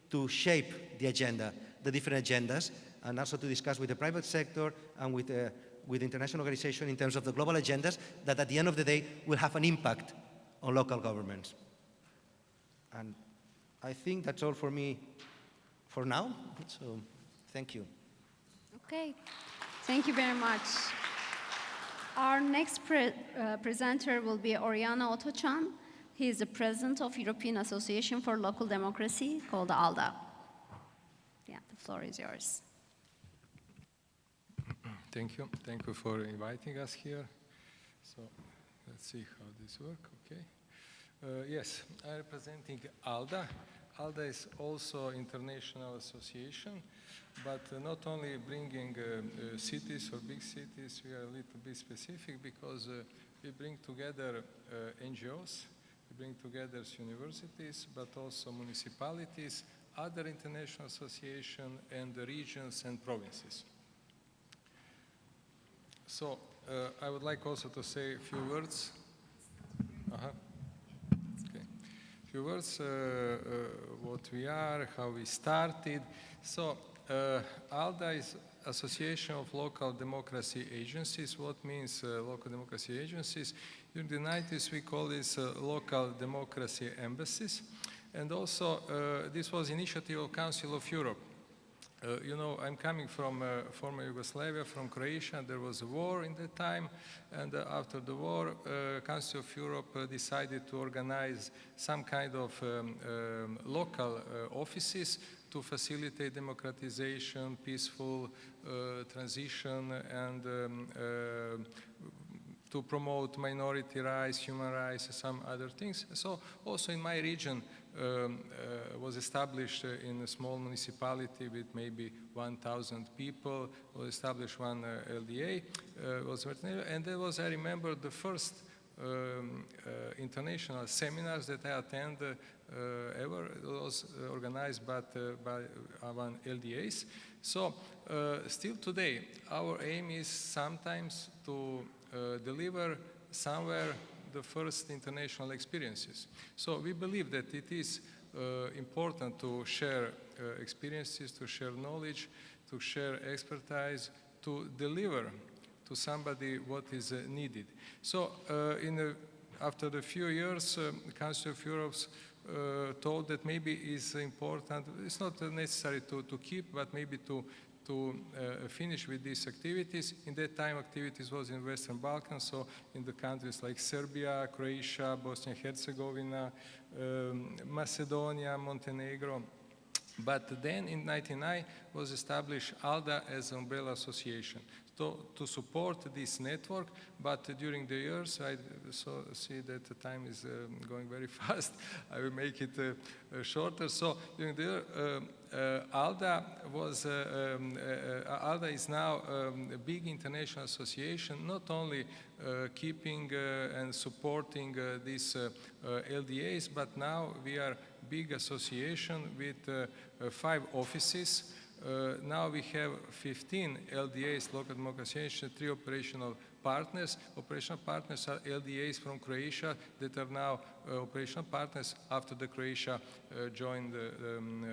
to shape the agenda, the different agendas, and also to discuss with the private sector and with international organizations in terms of the global agendas that at the end of the day will have an impact on local governments. And I think that's all for me for now, so thank you. Okay, thank you very much. Our next presenter will be Oriana Otochan. He is the president of European Association for Local Democracy, called ALDA. Yeah, the floor is yours. Thank you. Thank you for inviting us here. So let's see how this works. Okay. Yes, I'm representing ALDA. ALDA is also international association, but not only bringing cities or big cities, we are a little bit specific because we bring together NGOs, we bring together universities, but also municipalities, other international associations, and the regions and provinces. So I would like also to say a few words. Okay. Few words what we are, how we started. So ALDA is Association of Local Democracy Agencies. What means local democracy agencies? In the 90s we call this local democracy embassies. And also this was initiative of Council of Europe. You know, I'm coming from former Yugoslavia, from Croatia. There was a war in that time, and after the war, Council of Europe decided to organize some kind of local offices to facilitate democratization, peaceful transition, and to promote minority rights, human rights, some other things. So also in my region was established in a small municipality with maybe 1,000 people, was established one LDA, and there was, I remember, the first international seminars that I attended ever. It was organized by one LDAs. So still today, our aim is sometimes to deliver somewhere the first international experiences. So we believe that it is important to share experiences, to share knowledge, to share expertise, to deliver to somebody what is needed. So after a few years, Council of Europe thought that maybe it's important, it's not necessary to keep, but maybe to finish with these activities. In that time, activities was in Western Balkans, so in the countries like Serbia, Croatia, Bosnia and Herzegovina, Macedonia, Montenegro. But then in 1999 was established ALDA as an umbrella association to support this network, but during the years, I see that the time is going very fast. I will make it shorter. So during the year, ALDA is now a big international association, not only keeping and supporting these LDAs, but now we are big association with 5 offices. Now we have 15 LDAs, local democracy associations, 3 operational partners. Operational partners are LDAs from Croatia that are now operational partners after the Croatia joined the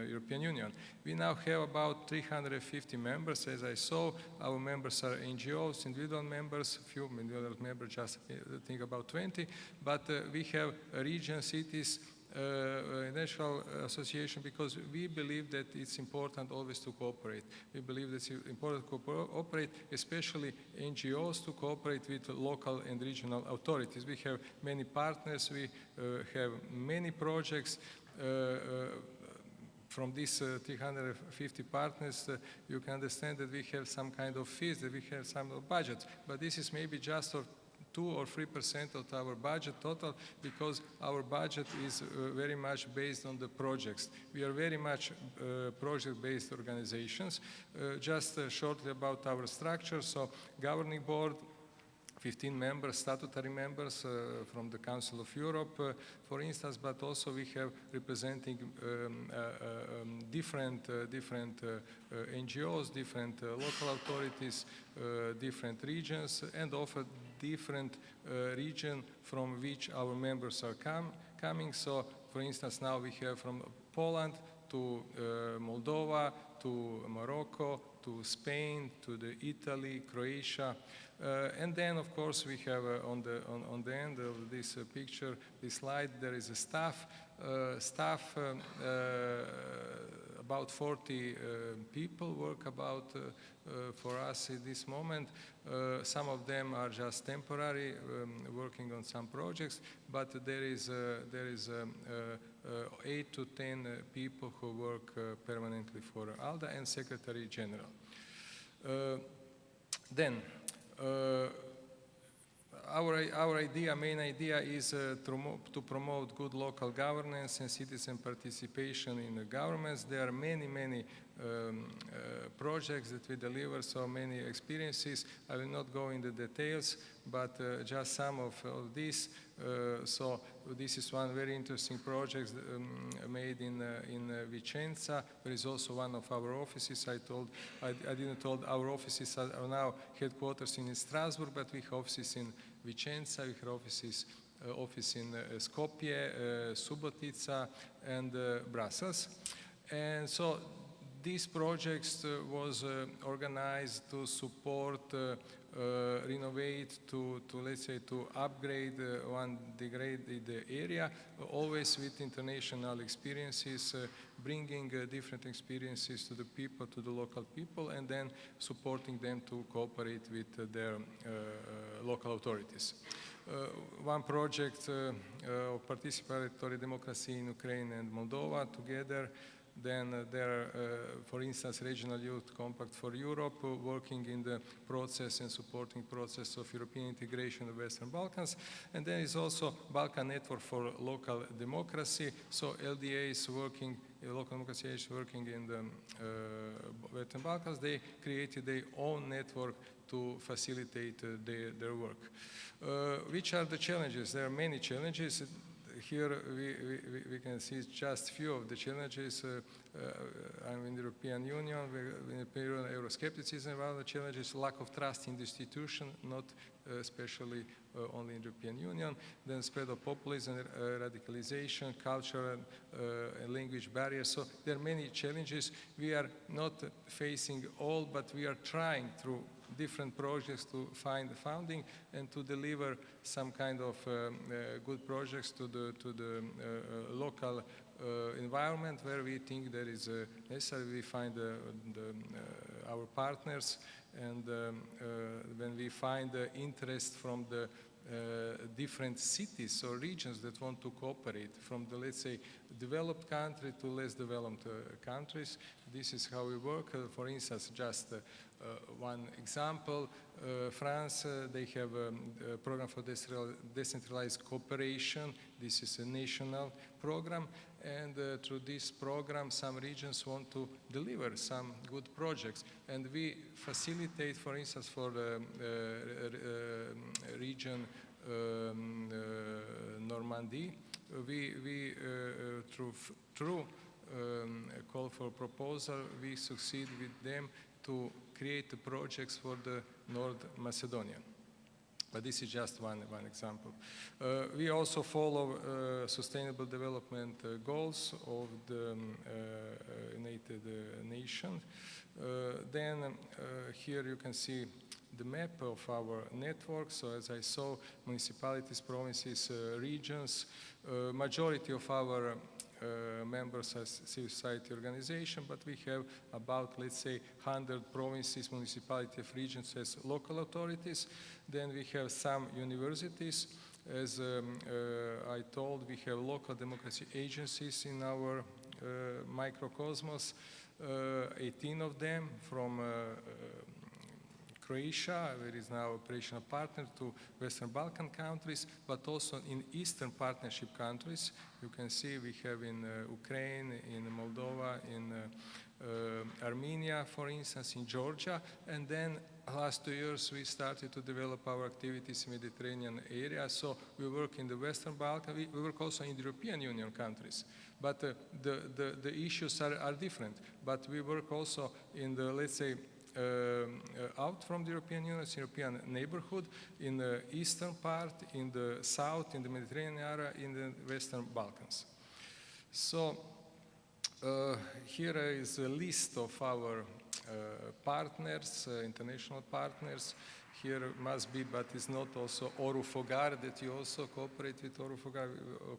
European Union. We now have about 350 members. As I saw, our members are NGOs, individual members, few individual members, just think about 20. But we have region, cities, national association, because we believe that it's important always to cooperate. We believe that it's important to cooperate, especially NGOs, to cooperate with local and regional authorities. We have many partners, we have many projects. From these 350 partners, you can understand that we have some kind of fees, that we have some budgets, but this is maybe just 2 or 3% of our budget total, because our budget is very much based on the projects. We are very much project-based organizations. Just shortly about our structure. So governing board, 15 members, statutory members from the Council of Europe, for instance, but also we have representing different NGOs, different local authorities, different regions, and offer different region from which our members are coming. So, for instance, now we have from Poland to Moldova, to Morocco, to Spain, to Italy, Croatia. And then, of course, we have on the end of this picture, this slide, there is a staff. About 40 people work for us at this moment. Some of them are just temporary, working on some projects, but there is 8 to 10 people who work permanently for ALDA and Secretary General. Then, our main idea is to promote good local governance and citizen participation in the governments. There are many projects that we deliver, so many experiences. I will not go into details, but just some of these. So this is one very interesting project made in Vicenza. There is also one of our offices. I didn't told our offices are now headquarters in Strasbourg, but we have offices in Vicenza, we have office in Skopje, Subotica, and Brussels. And so these projects was organized to support, renovate, to let's say to upgrade one degraded area, always with international experiences, bringing different experiences to the people, to the local people, and then supporting them to cooperate with their local authorities. One project of participatory democracy in Ukraine and Moldova together. Then there are, for instance, Regional Youth Compact for Europe, working in the process and supporting process of European integration of Western Balkans. And then is also Balkan Network for Local Democracy. So LDA is working, local democracy is working in the Western Balkans. They created their own network to facilitate their work. Which are the challenges? There are many challenges. Here we can see just few of the challenges. I'm in the European Union, Euroscepticism, one of the challenges, lack of trust in the institution, not especially only in the European Union, then spread of populism, radicalization, cultural and language barriers. So there are many challenges. We are not facing all, but we are trying through different projects to find the funding and to deliver some kind of good projects to the local environment where we think there is necessary. We find our partners, and when we find the interest from the different cities or regions that want to cooperate, from the, let's say, developed country to less developed countries. This is how we work. For instance, just one example, France, they have a program for decentralized cooperation. This is a national program, and through this program, some regions want to deliver some good projects. And we facilitate, for instance, for the region Normandy, we through a call for proposal, we succeed with them to create the projects for the North Macedonia. But this is just one example. We also follow sustainable development goals of the United Nations. Then here you can see the map of our network. So as I saw, municipalities, provinces, regions, majority of our members as civil society organization, but we have about, let's say, 100 provinces, municipalities, regions as local authorities. Then we have some universities. As I told, we have local democracy agencies in our microcosmos, 18 of them from Croatia, where is now operational partner to Western Balkan countries, but also in Eastern Partnership countries. You can see we have in Ukraine, in Moldova, in Armenia, for instance, in Georgia. And then last 2 years we started to develop our activities in the Mediterranean area. So we work in the Western Balkans, we work also in the European Union countries. But the issues are different. But we work also in the, let's say, out from the European Union, European neighborhood, in the eastern part, in the south, in the Mediterranean area, in the Western Balkans. So here is a list of our partners, international partners. Here must be, but it's not also Orufogar that you also cooperate with. Orufogar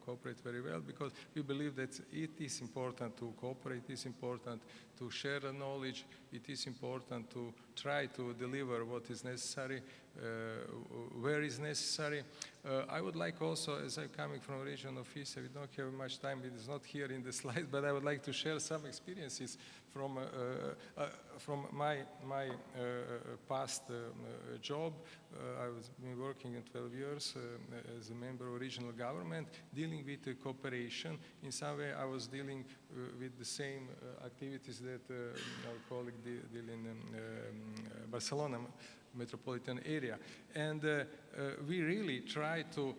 cooperate very well because we believe that it is important to cooperate, it is important to share the knowledge, it is important to try to deliver what is necessary, where is necessary. I would like also, as I'm coming from a region of Istria, we don't have much time, it is not here in the slide, but I would like to share some experiences from my past job. I was been working in 12 years as a member of regional government, dealing with cooperation. In some way, I was dealing with the same activities that our colleague deal in Barcelona metropolitan area. And we really try to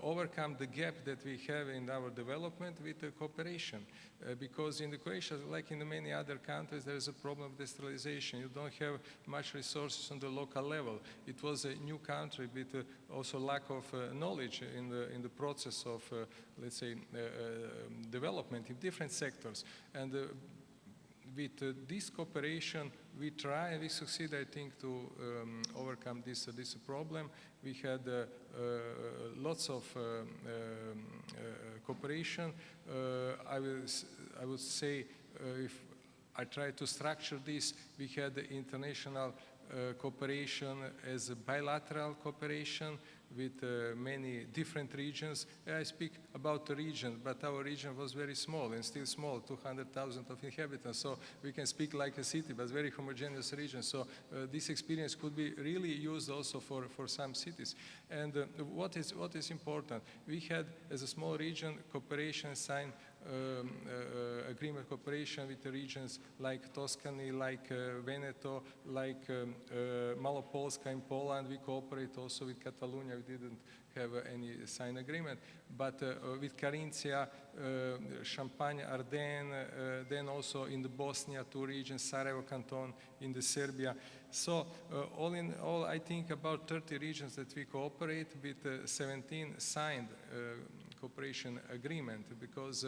overcome the gap that we have in our development with cooperation. Because in Croatia, like in many other countries, there is a problem of decentralization. You don't have much resources on the local level. It was a new country with also lack of knowledge in the process of, let's say, development in different sectors. And with this cooperation, we try and we succeed, I think, to overcome this problem. We had lots of cooperation. I would say, if I try to structure this, we had the international cooperation as a bilateral cooperation with many different regions. I speak about the region, but our region was very small and still small, 200,000 of inhabitants. So we can speak like a city, but very homogeneous region. So this experience could be really used also for some cities. And what is important, we had, as a small region, cooperation signed agreement cooperation with the regions like Tuscany, like Veneto, like Malopolska in Poland. We cooperate also with Catalonia. We didn't have any signed agreement, but with Carinthia, Champagne, Ardennes, then also in the Bosnia, two regions, Sarajevo Canton, in the Serbia. So all in all, I think about 30 regions that we cooperate with, 17 signed cooperation agreement, because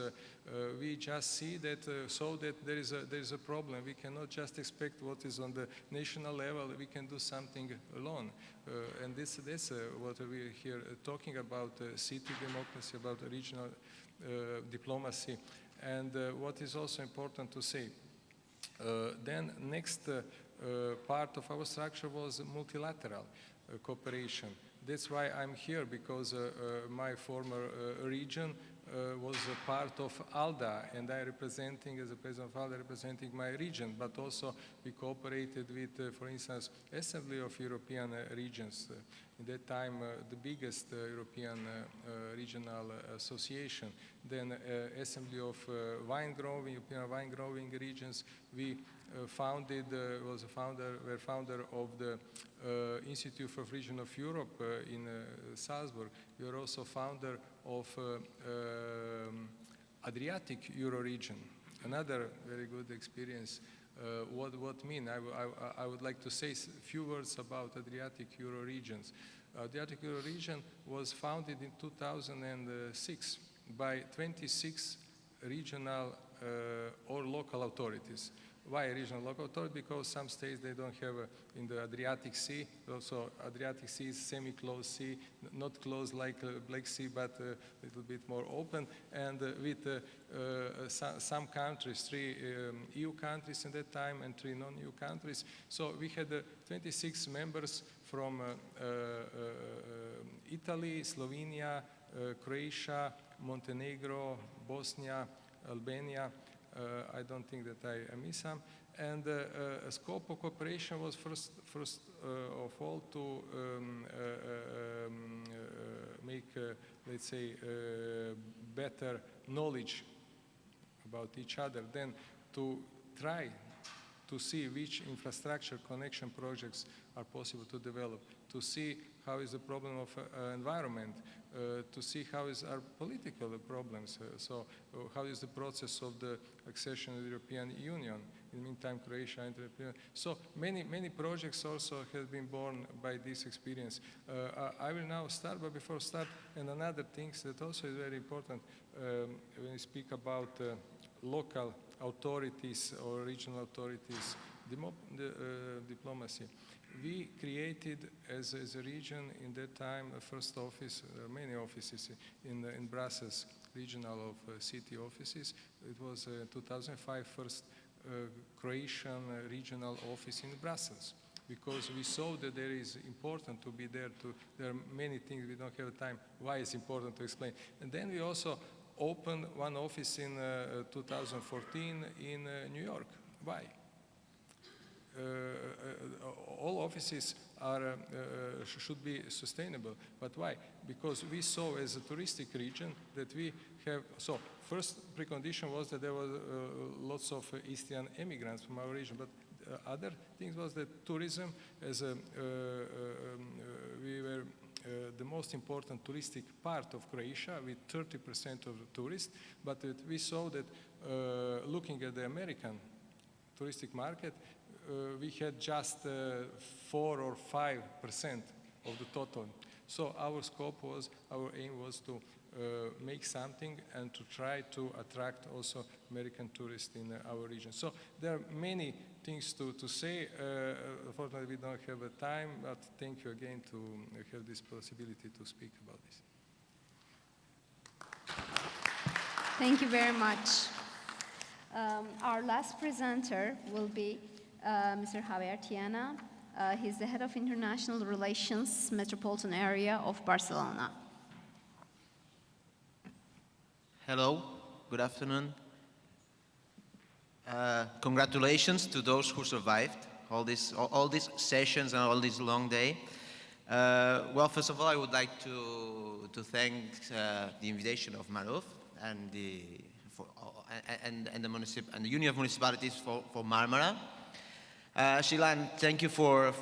we just see that so that there is a problem. We cannot just expect what is on the national level. We can do something alone, and this what we're here talking about: city democracy, about regional diplomacy, and what is also important to say. Then next part of our structure was multilateral cooperation. That's why I'm here, because my former region was a part of ALDA, and I representing, as the president of ALDA, representing my region, but also we cooperated with, for instance, Assembly of European Regions. In that time, the biggest European regional association. Then Assembly of European wine growing regions. We founded, were founder of the Institute for Region of Europe in Salzburg. We are also founder of Adriatic Euro region. Another very good experience. What mean? I would like to say a few words about Adriatic Euro regions. Adriatic Euro region was founded in 2006 by 26 regional or local authorities. Why regional local authority? Because some states they don't have in the Adriatic Sea. Also, Adriatic Sea is semi-closed sea, not closed like Black Sea, but a little bit more open. And with some countries, 3 EU countries at that time and 3 non-EU countries. So we had 26 members from Italy, Slovenia, Croatia, Montenegro, Bosnia, Albania. I don't think that I miss some. And a scope of cooperation was first of all to make, let's say, better knowledge about each other, then to try to see which infrastructure connection projects are possible to develop, to see how is the problem of environment, to see how is our political problems, so how is the process of the accession to the European Union. In the meantime, Croatia entered the European Union. So many projects also have been born by this experience. I will now start, but before start, and another thing that also is very important when we speak about local authorities or regional authorities, diplomacy. We created, as a region in that time, a first office, many offices in Brussels, regional of city offices. It was 2005 first Croatian regional office in Brussels, because we saw that there is important to be there. There are many things we don't have time why it's important to explain. And then we also opened one office in 2014 in New York. Why? All offices should be sustainable, but why? Because we saw as a touristic region that we have, so first precondition was that there was lots of Eastern immigrants from our region, but other things was that tourism as we were the most important touristic part of Croatia with 30% of the tourists, but we saw that looking at the American touristic market, we had just 4 or 5% of the total. So our scope was, our aim was to make something and to try to attract also American tourists in our region. So there are many things to say. Unfortunately, we don't have time, but thank you again to have this possibility to speak about this. Thank you very much. Our last presenter will be Mr. Javier Tiana. He's the head of International Relations, Metropolitan Area of Barcelona. Hello, good afternoon. Congratulations to those who survived all these sessions and all this long day. Well, first of all, I would like to thank the invitation of Maruf and the Union of Municipalities for Marmara. Shilan, thank you for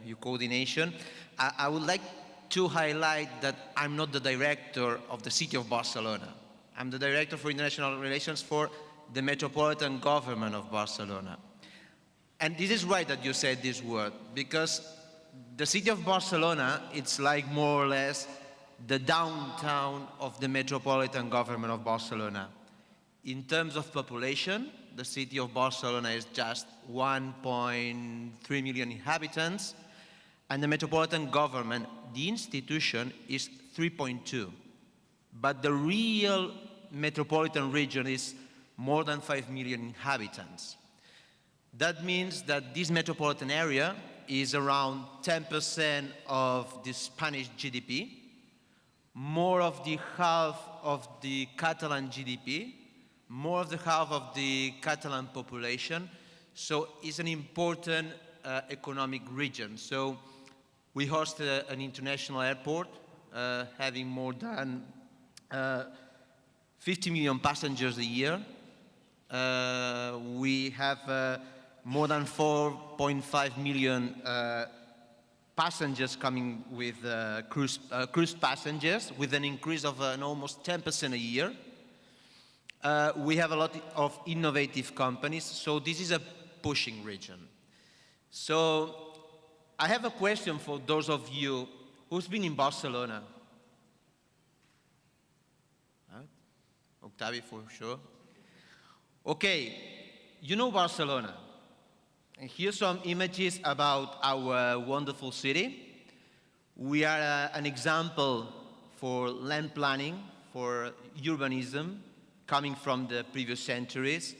your coordination. I would like to highlight that I'm not the director of the city of Barcelona. I'm the director for international relations for the metropolitan government of Barcelona. And this is right that you said this word, because the city of Barcelona, it's like more or less the downtown of the metropolitan government of Barcelona. In terms of population, the city of Barcelona is just 1.3 million inhabitants, and the metropolitan government, the institution, is 3.2. But the real metropolitan region is more than 5 million inhabitants. That means that this metropolitan area is around 10% of the Spanish GDP, more of the half of the Catalan GDP, more of the half of the Catalan population. So it's an important economic region. So we host an international airport having more than 50 million passengers a year. We have more than 4.5 million passengers coming with cruise passengers, with an increase of almost 10% a year. We have a lot of innovative companies, so this is a pushing region. So I have a question for those of you who's been in Barcelona. Octavio, for sure. Okay, you know Barcelona. And here's some images about our wonderful city. We are an example for land planning, for urbanism, coming from the previous centuries.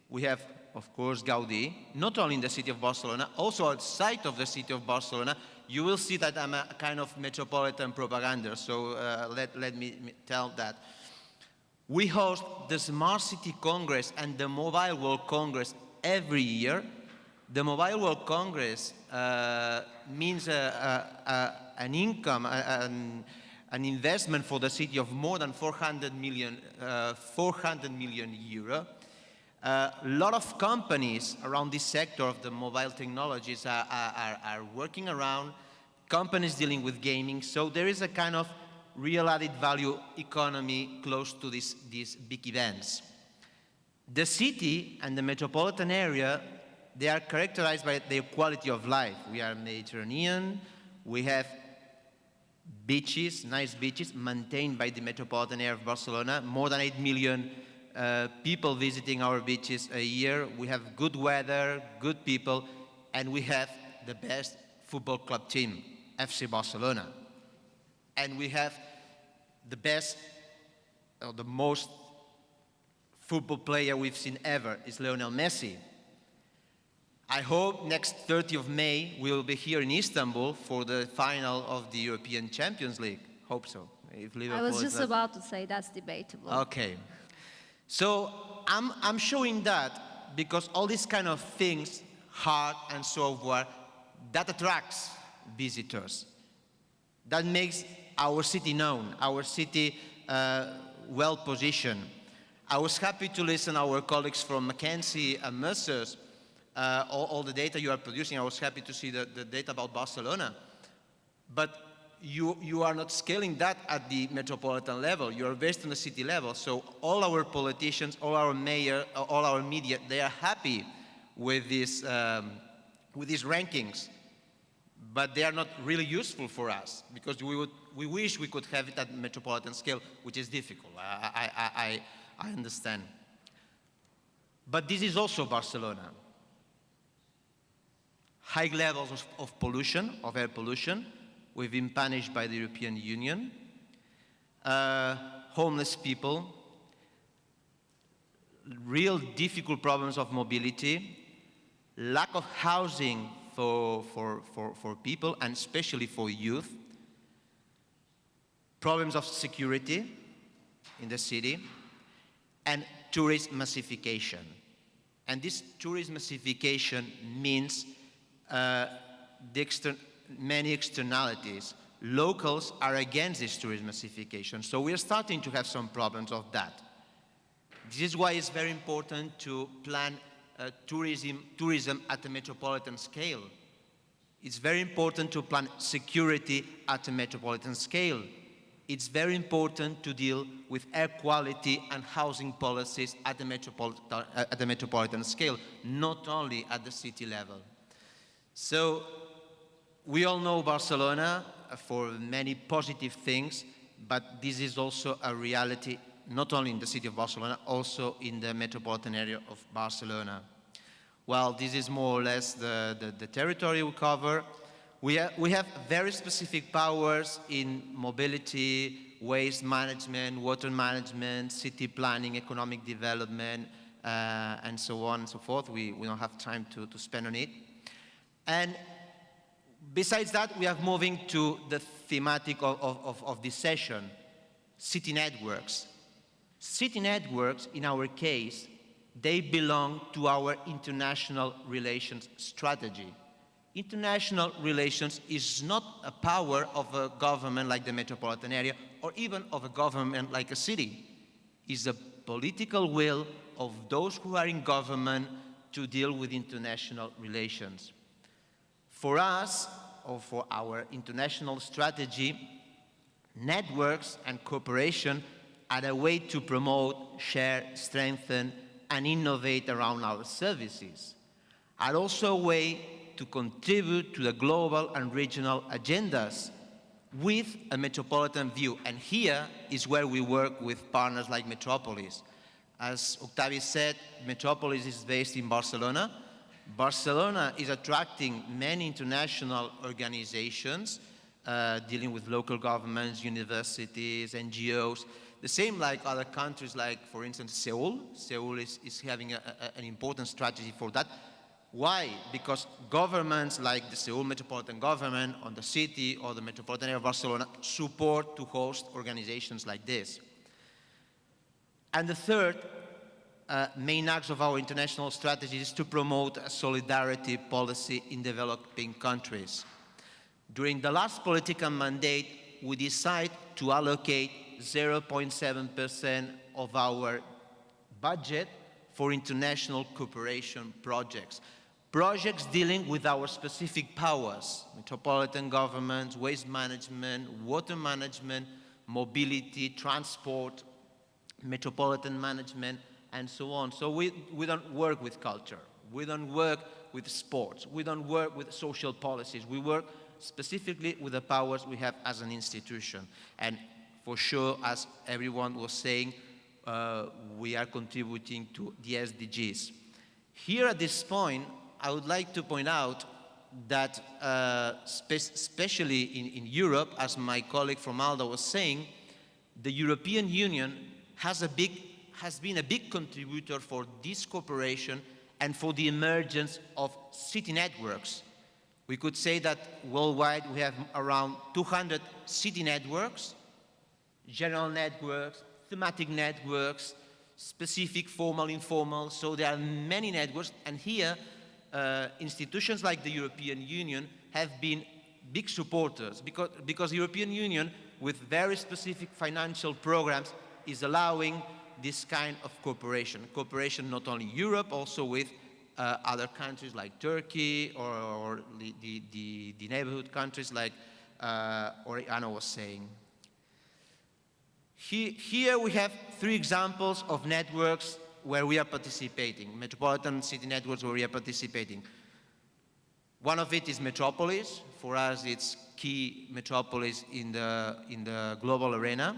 We have, of course, Gaudí, not only in the city of Barcelona, also outside of the city of Barcelona. You will see that I'm a kind of metropolitan propaganda, so let me tell that. We host the Smart City Congress and the Mobile World Congress every year. The Mobile World Congress means an income, an investment for the city of more than 400 million euro. A lot of companies around this sector of the mobile technologies are working around, companies dealing with gaming, so there is a kind of real added value economy close to these big events. The city and the metropolitan area, they are characterized by their quality of life. We are Mediterranean, we have beaches, nice beaches, maintained by the metropolitan area of Barcelona, more than 8 million people visiting our beaches a year. We have good weather, good people, and we have the best football club team, FC Barcelona. And we have the best, or the most football player we've seen ever is Lionel Messi. I hope next 30th of May we will be here in Istanbul for the final of the European Champions League. Hope so. If I Liverpool was is just not- about to say that's debatable. Okay. So I'm showing that because all these kind of things, hard and software, that attracts visitors. That makes our city known, our city well positioned. I was happy to listen to our colleagues from McKinsey and Mercer's, all the data you are producing. I was happy to see the data about Barcelona. But you are not scaling that at the metropolitan level. You are based on the city level. So all our politicians, all our mayor, all our media, they are happy with these rankings. But they are not really useful for us because we wish we could have it at metropolitan scale, which is difficult. I understand. But this is also Barcelona. High levels of pollution, of air pollution. We've been punished by the European Union. Homeless people. Real difficult problems of mobility. Lack of housing for people, and especially for youth. Problems of security in the city. And tourist massification. And this tourist massification means many externalities. Locals are against this tourist massification, so we are starting to have some problems of that. This is why it's very important to plan tourism at a metropolitan scale. It's very important to plan security at a metropolitan scale. It's very important to deal with air quality and housing policies at the metropolitan scale, not only at the city level. So we all know Barcelona for many positive things, but this is also a reality not only in the city of Barcelona, also in the metropolitan area of Barcelona. Well, this is more or less the territory we cover. We have very specific powers in mobility, waste management, water management, city planning, economic development, and so on and so forth. We don't have time to spend on it. And besides that, we are moving to the thematic of this session, city networks. City networks, in our case, they belong to our international relations strategy. International relations is not a power of a government like the metropolitan area or even of a government like a city. It's a political will of those who are in government to deal with international relations. For us, or for our international strategy, networks and cooperation are a way to promote, share, strengthen, and innovate around our services. Are also a way to contribute to the global and regional agendas with a metropolitan view. And here is where we work with partners like Metropolis. As Octavi said, Metropolis is based in Barcelona. Barcelona is attracting many international organizations dealing with local governments, universities, NGOs. The same like other countries like, for instance, Seoul. Seoul is having an important strategy for that. Why? Because governments like the Seoul Metropolitan Government or the city or the Metropolitan area of Barcelona support to host organizations like this. And the third main act of our international strategy is to promote a solidarity policy in developing countries. During the last political mandate, we decided to allocate 0.7% of our budget for international cooperation projects. Projects dealing with our specific powers, metropolitan governments, waste management, water management, mobility, transport, metropolitan management, and so on. So we don't work with culture. We don't work with sports. We don't work with social policies. We work specifically with the powers we have as an institution. And for sure, as everyone was saying, we are contributing to the SDGs. Here at this point, I would like to point out that especially in Europe, as my colleague from ALDA was saying, the European Union has a big has been a big contributor for this cooperation and for the emergence of city networks. We could say that worldwide we have around 200 city networks, general networks, thematic networks, specific, formal, informal. So there are many networks, and here institutions like the European Union have been big supporters because the European Union, with very specific financial programs, is allowing this kind of cooperation. Cooperation not only Europe, also with other countries like Turkey or the neighborhood countries like Oriana was saying. Here we have 3 examples of networks where we are participating, metropolitan city networks where we are participating. One of it is Metropolis. For us, it's key metropolis in the global arena.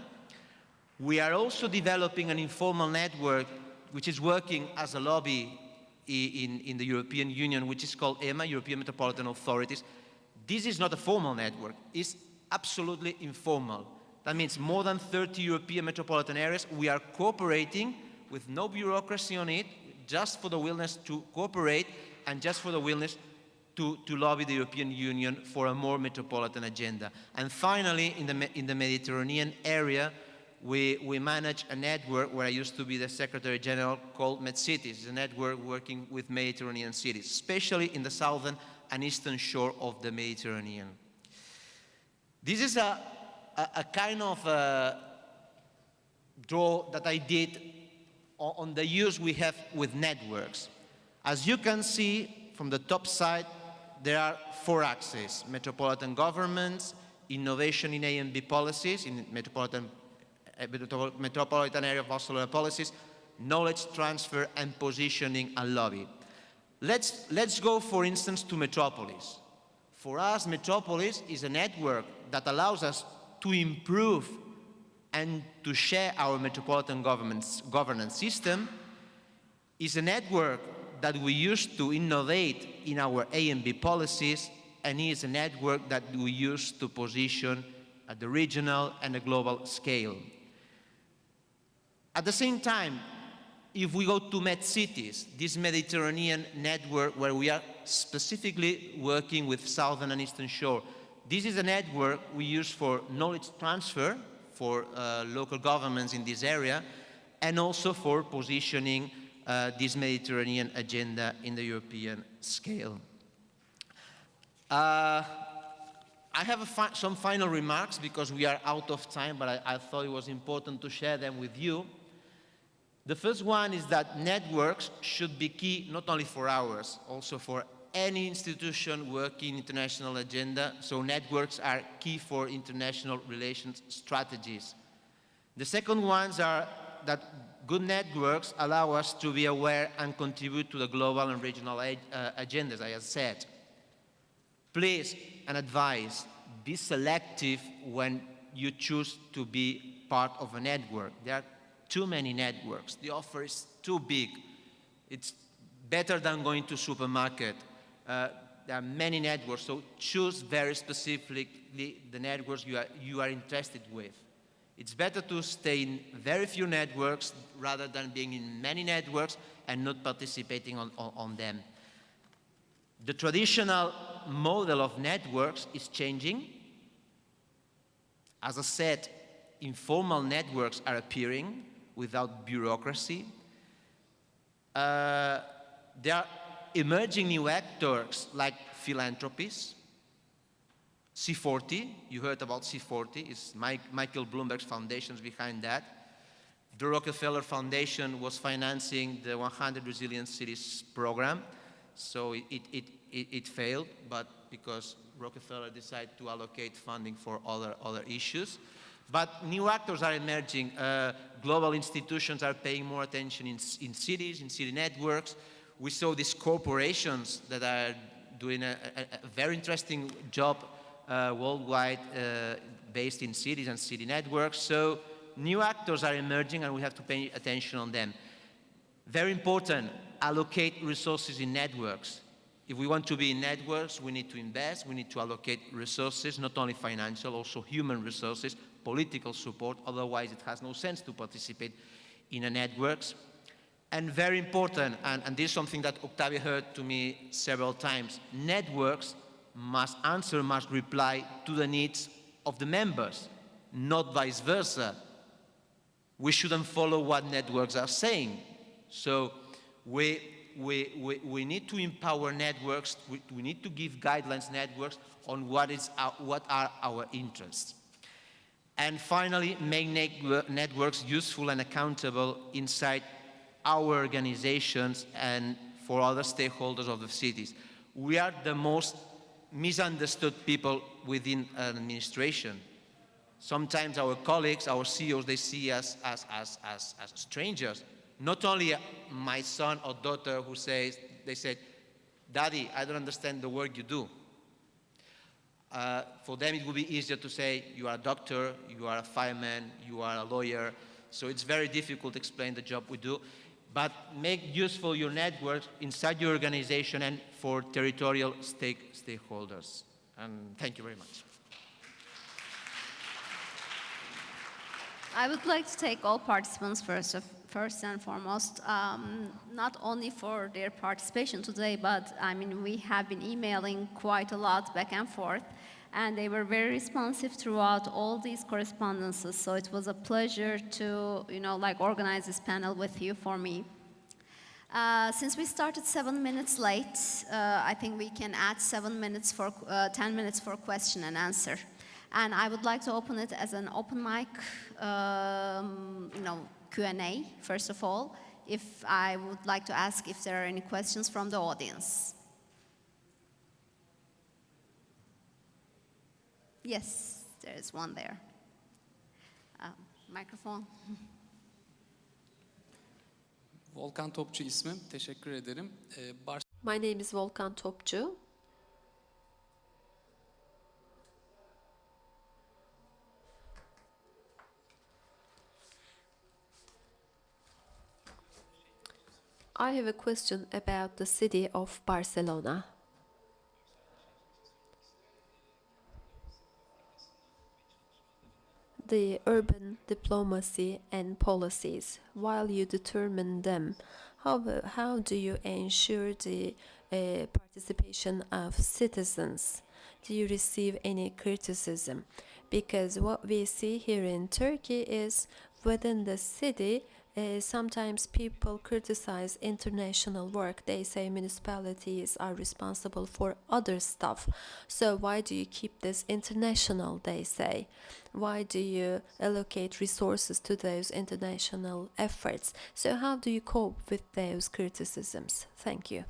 We are also developing an informal network which is working as a lobby in the European Union, which is called EMA, European Metropolitan Authorities. This is not a formal network. It's absolutely informal. That means more than 30 European metropolitan areas. We are cooperating with no bureaucracy on it, just for the willingness to cooperate and just for the willingness to lobby the European Union for a more metropolitan agenda. And finally, in the Mediterranean area, we manage a network where I used to be the Secretary General called MedCities. It's a network working with Mediterranean cities, especially in the southern and eastern shore of the Mediterranean. This is a kind of draw that I did on the use we have with networks. As you can see from the top side, there are 4 axes: metropolitan governments, innovation in A&B policies, in metropolitan area of policies, knowledge transfer, and positioning and lobby. Let's go, for instance, to Metropolis. For us, Metropolis is a network that allows us to improve and to share our metropolitan governance system. Is a network that we use to innovate in our A&B policies, and is a network that we use to position at the regional and the global scale. At the same time, if we go to MedCities, this Mediterranean network where we are specifically working with southern and eastern shore, this is a network we use for knowledge transfer for local governments in this area, and also for positioning this Mediterranean agenda in the European scale. I have some final remarks because we are out of time, but I thought it was important to share them with you. The first one is that networks should be key not only for ours, also for any institution working international agenda. So networks are key for international relations strategies. The second ones are that good networks allow us to be aware and contribute to the global and regional agendas, I have said. Please, an advice, be selective when you choose to be part of a network. There are too many networks. The offer is too big. It's better than going to supermarket. There are many networks, so choose very specifically the networks you are interested with. It's better to stay in very few networks rather than being in many networks and not participating on them. The traditional model of networks is changing. As I said, informal networks are appearing without bureaucracy. There are emerging new actors like philanthropies. C40, you heard about C40, it's Michael Bloomberg's foundations behind that. The Rockefeller Foundation was financing the 100 Resilient Cities program, so it failed, but because Rockefeller decided to allocate funding for other issues. But new actors are emerging. Global institutions are paying more attention in cities, in city networks. We saw these corporations that are doing a very interesting job worldwide, based in cities and city networks. So new actors are emerging and we have to pay attention on them. Very important, allocate resources in networks. If we want to be in networks, we need to invest, we need to allocate resources, not only financial, also human resources, political support, otherwise it has no sense to participate in a networks. And very important, and this is something that Octavia heard to me several times, networks must reply to the needs of the members, not vice versa. We shouldn't follow what networks are saying. So we need to empower networks, we need to give guidelines networks on what are our interests. And finally, make networks useful and accountable inside our organizations and for other stakeholders of the cities. We are the most misunderstood people within an administration. Sometimes our colleagues, our CEOs, they see us as strangers. Not only my son or daughter who says, they say, "Daddy, I don't understand the work you do." For them, it would be easier to say, "You are a doctor, you are a fireman, you are a lawyer." So it's very difficult to explain the job we do. But make useful your network inside your organization and for territorial stakeholders. And thank you very much. I would like to thank all participants first and foremost, not only for their participation today, but I mean, we have been emailing quite a lot back and forth, and they were very responsive throughout all these correspondences. So it was a pleasure to, organize this panel with you for me. Since we started 7 minutes late, I think we can add 10 minutes for question and answer. And I would like to open it as an open mic, Q&A, first of all, if I would like to ask if there are any questions from the audience. Yes, there is one there. Microphone. Volkan Topçu ismim. Teşekkür ederim. My name is Volkan Topçu. I have a question about the city of Barcelona. The urban diplomacy and policies, while you determine them, how do you ensure the participation of citizens? Do you receive any criticism? Because what we see here in Turkey is within the city, sometimes people criticize international work. They say municipalities are responsible for other stuff. So why do you keep this international, they say? Why do you allocate resources to those international efforts? So how do you cope with those criticisms? Thank you.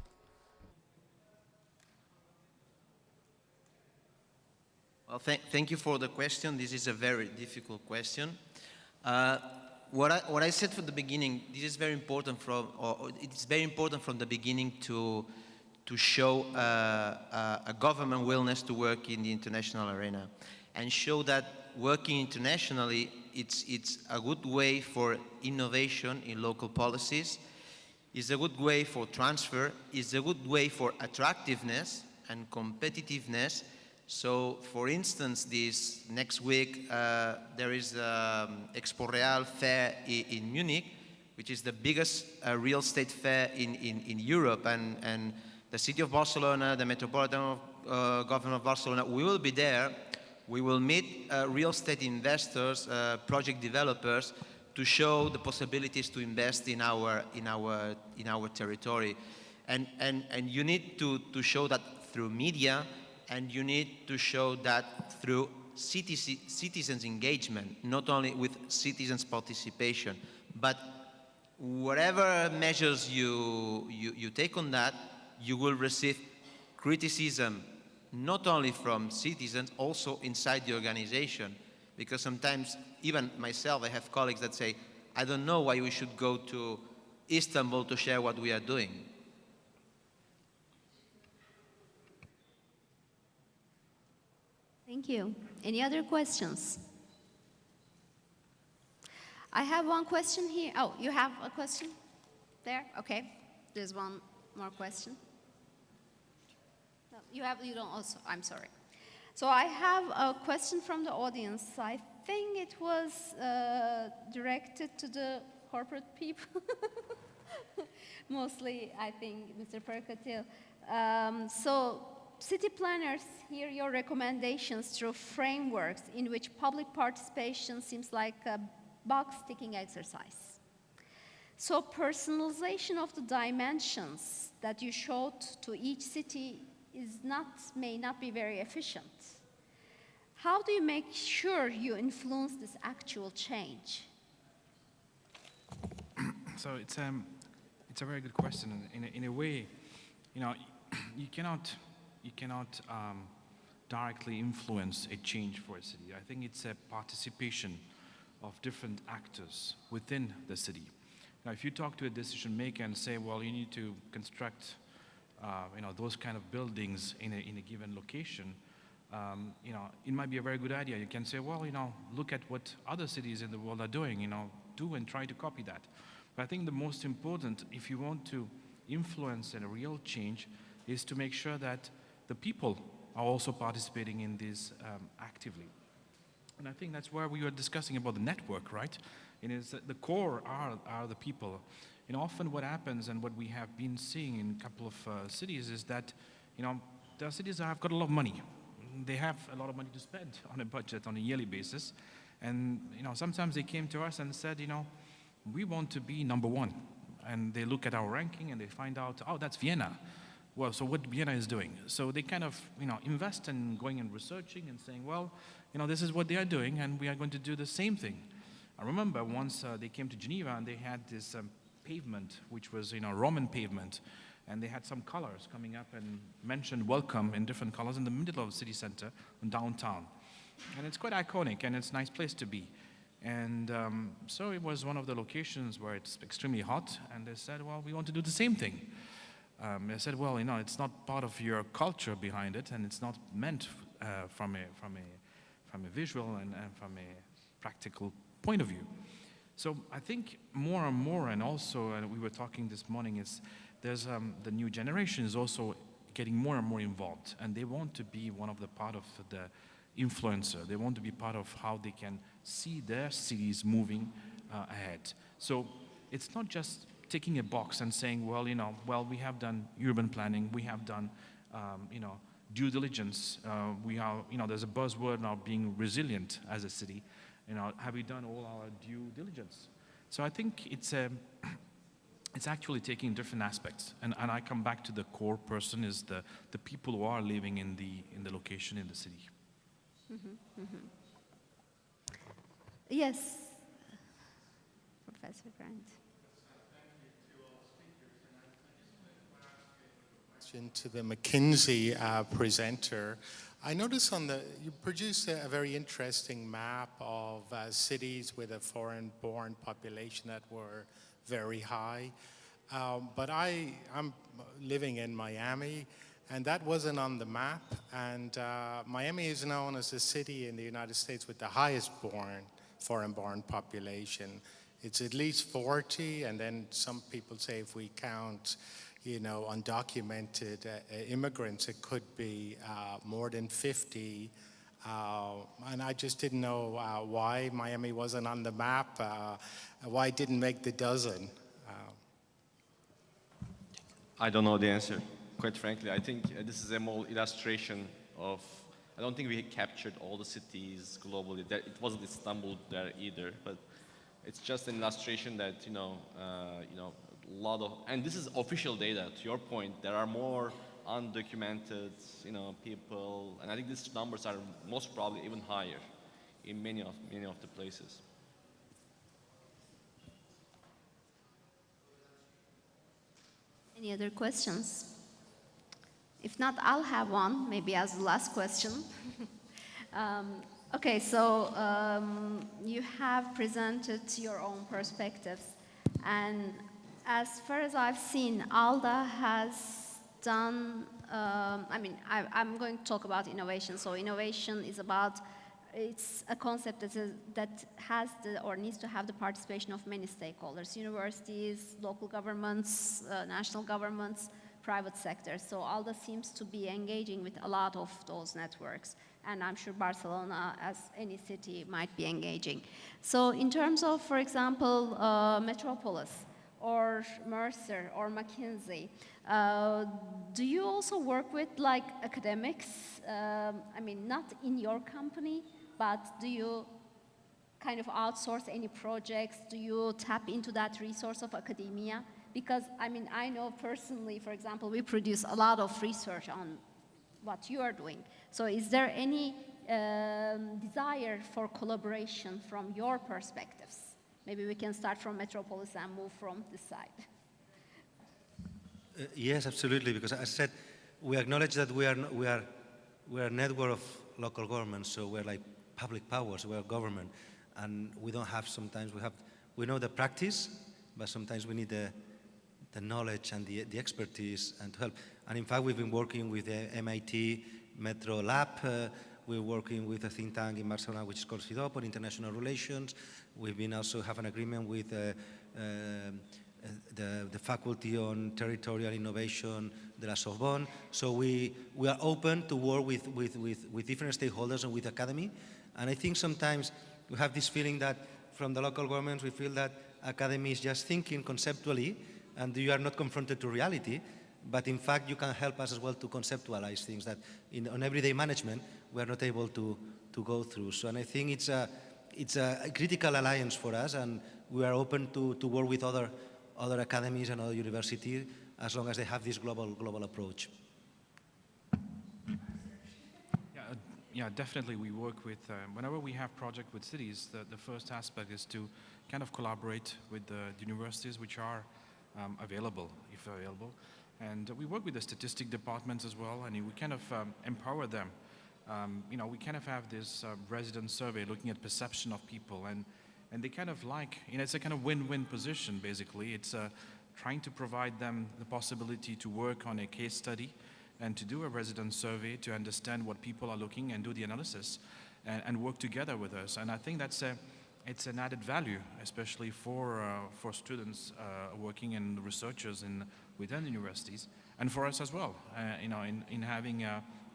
Well, thank you for the question. This is a very difficult question. What I said from the beginning, this is very important it's very important from the beginning to show a government willingness to work in the international arena and show that working internationally, it's a good way for innovation in local policies, it's a good way for transfer, it's a good way for attractiveness and competitiveness. So, for instance, this next week, there is Expo Real fair in Munich, which is the biggest real estate fair in Europe. And the city of Barcelona, the Metropolitan Government of Barcelona, we will be there. We will meet real estate investors, project developers, to show the possibilities to invest in our territory. And you need to show that through media, and you need to show that through citizens' engagement, not only with citizens' participation. But whatever measures you take on that, you will receive criticism, not only from citizens, also inside the organization. Because sometimes, even myself, I have colleagues that say, I don't know why we should go to Istanbul to share what we are doing. Thank you. Any other questions? I have one question here. Oh, you have a question there? Okay. There's one more question. No, you don't also. I'm sorry. So I have a question from the audience. I think it was directed to the corporate people. Mostly, I think, Mr. Perkatil. So, city planners hear your recommendations through frameworks in which public participation seems like a box-ticking exercise. So, personalization of the dimensions that you showed to each city may not be very efficient. How do you make sure you influence this actual change? So it's a very good question. In a way, you know, you cannot directly influence a change for a city. I think it's a participation of different actors within the city. Now, if you talk to a decision maker and say, well, you need to construct, those kind of buildings in a given location, it might be a very good idea. You can say, well, look at what other cities in the world are doing, do and try to copy that. But I think the most important, if you want to influence a real change, is to make sure that the people are also participating in this actively. And I think that's where we were discussing about the network, right? It is that the core are the people. Often what happens and what we have been seeing in a couple of cities is that, there are cities that have got a lot of money. They have a lot of money to spend on a budget on a yearly basis. And, sometimes they came to us and said, we want to be number one. And they look at our ranking and they find out, oh, that's Vienna. Well, so what Vienna is doing. So they kind of, invest in going and researching and saying, well, this is what they are doing and we are going to do the same thing. I remember once they came to Geneva and they had this pavement, which was, Roman pavement. And they had some colors coming up and mentioned welcome in different colors in the middle of the city center in downtown. And it's quite iconic and it's a nice place to be. And so it was one of the locations where it's extremely hot, and they said, well, we want to do the same thing. They said, well, it's not part of your culture behind it, and it's not meant from a visual and from a practical point of view. So I think more and more, and also we were talking this morning, is there's the new generation is also getting more and more involved, and they want to be one of the part of the influencer. They want to be part of how they can see their cities moving ahead. So it's not just ticking a box and saying, well, we have done urban planning, we have done, due diligence. We are, there's a buzzword now, being resilient as a city. Have we done all our due diligence? So I think it's actually taking different aspects, and I come back to the core person is the people who are living in the location in the city. Mm-hmm, mm-hmm. Yes, Professor Grant. To the McKinsey presenter. I noticed you produced a very interesting map of cities with a foreign-born population that were very high. But I'm living in Miami, and that wasn't on the map. And Miami is known as the city in the United States with the highest foreign-born population. It's at least 40, and then some people say if we count undocumented immigrants, it could be more than 50. And I just didn't know why Miami wasn't on the map, why it didn't make the dozen. I don't know the answer, quite frankly. I think this is a more illustration of, I don't think we captured all the cities globally. It wasn't Istanbul there either, but it's just an illustration that, a lot of, and this is official data, to your point, there are more undocumented, people, and I think these numbers are most probably even higher in many of the places. Any other questions? If not, I'll have one, maybe as the last question. Okay, so you have presented your own perspectives, and as far as I've seen, ALDA has done, I'm going to talk about innovation. So innovation is about, it's a concept that has or needs to have the participation of many stakeholders, universities, local governments, national governments, private sector. So ALDA seems to be engaging with a lot of those networks. And I'm sure Barcelona, as any city, might be engaging. So in terms of, for example, Metropolis, or Mercer, or McKinsey, do you also work with like academics? I mean, not in your company, but do you kind of outsource any projects? Do you tap into that resource of academia? Because, I mean, I know personally, for example, we produce a lot of research on what you are doing. So is there any desire for collaboration from your perspectives? Maybe we can start from Metropolis and move from this side. Yes, absolutely, because as I said, we acknowledge that we are a network of local governments, so we're like public powers, we're government, and we don't have, sometimes we know the practice, but sometimes we need the knowledge and the expertise and to help. And in fact, we've been working with the MIT Metro Lab. We're working with a think tank in Barcelona, which is called CIDOP, on international relations. We've been also have an agreement with the Faculty on Territorial Innovation de la Sorbonne. So we are open to work with different stakeholders and with academy. And I think sometimes we have this feeling that from the local governments, we feel that academy is just thinking conceptually, and you are not confronted to reality. But in fact, you can help us as well to conceptualize things that on everyday management, we are not able to go through. So, and I think it's a critical alliance for us, and we are open to work with other academies and other universities as long as they have this global approach. Yeah, definitely we work with, whenever we have project with cities, the first aspect is to kind of collaborate with the universities which are available, if available. And we work with the statistic departments as well, and we kind of empower them. We kind of have this resident survey looking at perception of people, and they kind of like, it's a kind of win-win position, basically. It's trying to provide them the possibility to work on a case study and to do a resident survey to understand what people are looking and do the analysis and work together with us. And I think it's an added value, especially for students working and researchers within universities, and for us as well, in having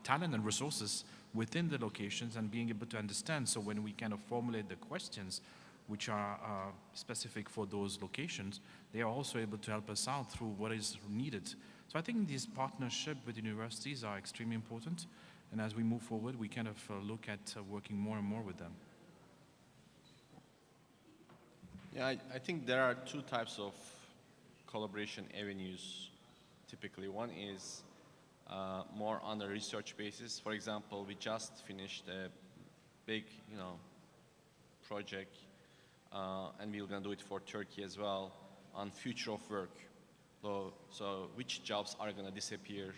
talent and resources within the locations and being able to understand. So when we kind of formulate the questions which are specific for those locations, they are also able to help us out through what is needed. So I think these partnerships with universities are extremely important, and as we move forward, we kind of look at working more and more with them. Yeah, I think there are two types of collaboration avenues typically. One is more on a research basis. For example, we just finished a big, project, and we're going to do it for Turkey as well, on future of work. So which jobs are going to disappear,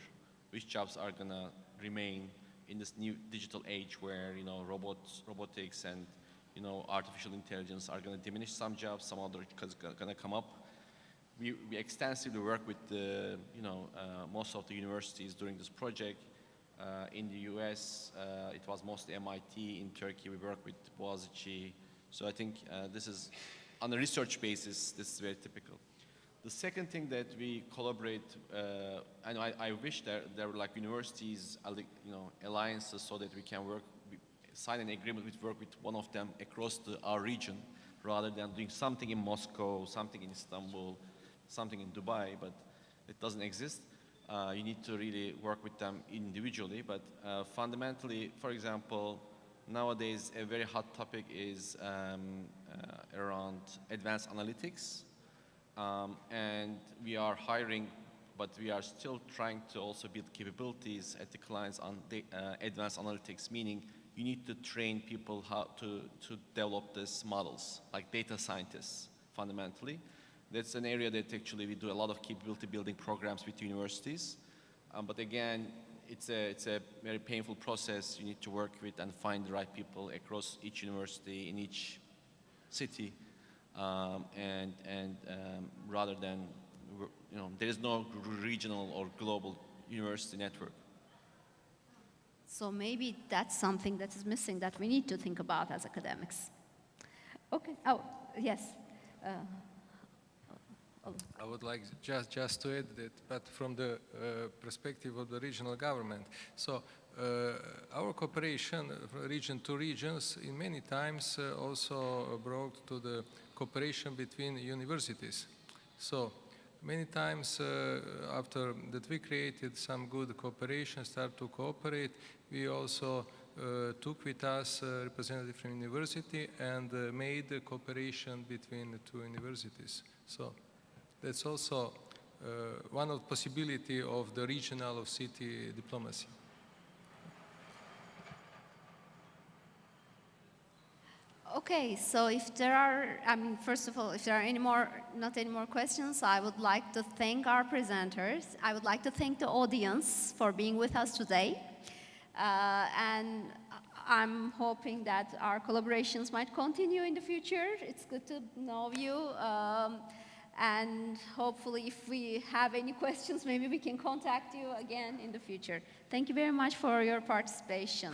which jobs are going to remain in this new digital age where, robotics and artificial intelligence are going to diminish some jobs, some other are going to come up. We extensively work with the, most of the universities during this project. In the US, it was mostly MIT. In Turkey, we work with Boğaziçi. So I think this is, on a research basis, this is very typical. The second thing that we collaborate, and I wish there were like universities, alliances, so that we can sign an agreement work with one of them across our region, rather than doing something in Moscow, something in Istanbul, something in Dubai, but it doesn't exist. You need to really work with them individually, but fundamentally, for example, nowadays a very hot topic is around advanced analytics, and we are hiring, but we are still trying to also build capabilities at the clients on advanced analytics, meaning you need to train people how to develop these models, like data scientists, fundamentally. That's an area that actually we do a lot of capability building programs with universities. But again, it's a very painful process. You need to work with and find the right people across each university in each city. Rather than, there is no regional or global university network. So maybe that's something that is missing that we need to think about as academics. Okay. Oh, yes. I would like just to add that, but from the perspective of the regional government. So our cooperation from region to regions in many times also brought to the cooperation between universities. So many times after that we created some good cooperation, start to cooperate, we also took with us a representative from university and made the cooperation between the two universities. So that's also one of the possibility of the regional of city diplomacy. Okay, so if there are, first of all, if there are not any more questions, I would like to thank our presenters. I would like to thank the audience for being with us today. And I'm hoping that our collaborations might continue in the future. It's good to know you. And hopefully, if we have any questions, maybe we can contact you again in the future. Thank you very much for your participation.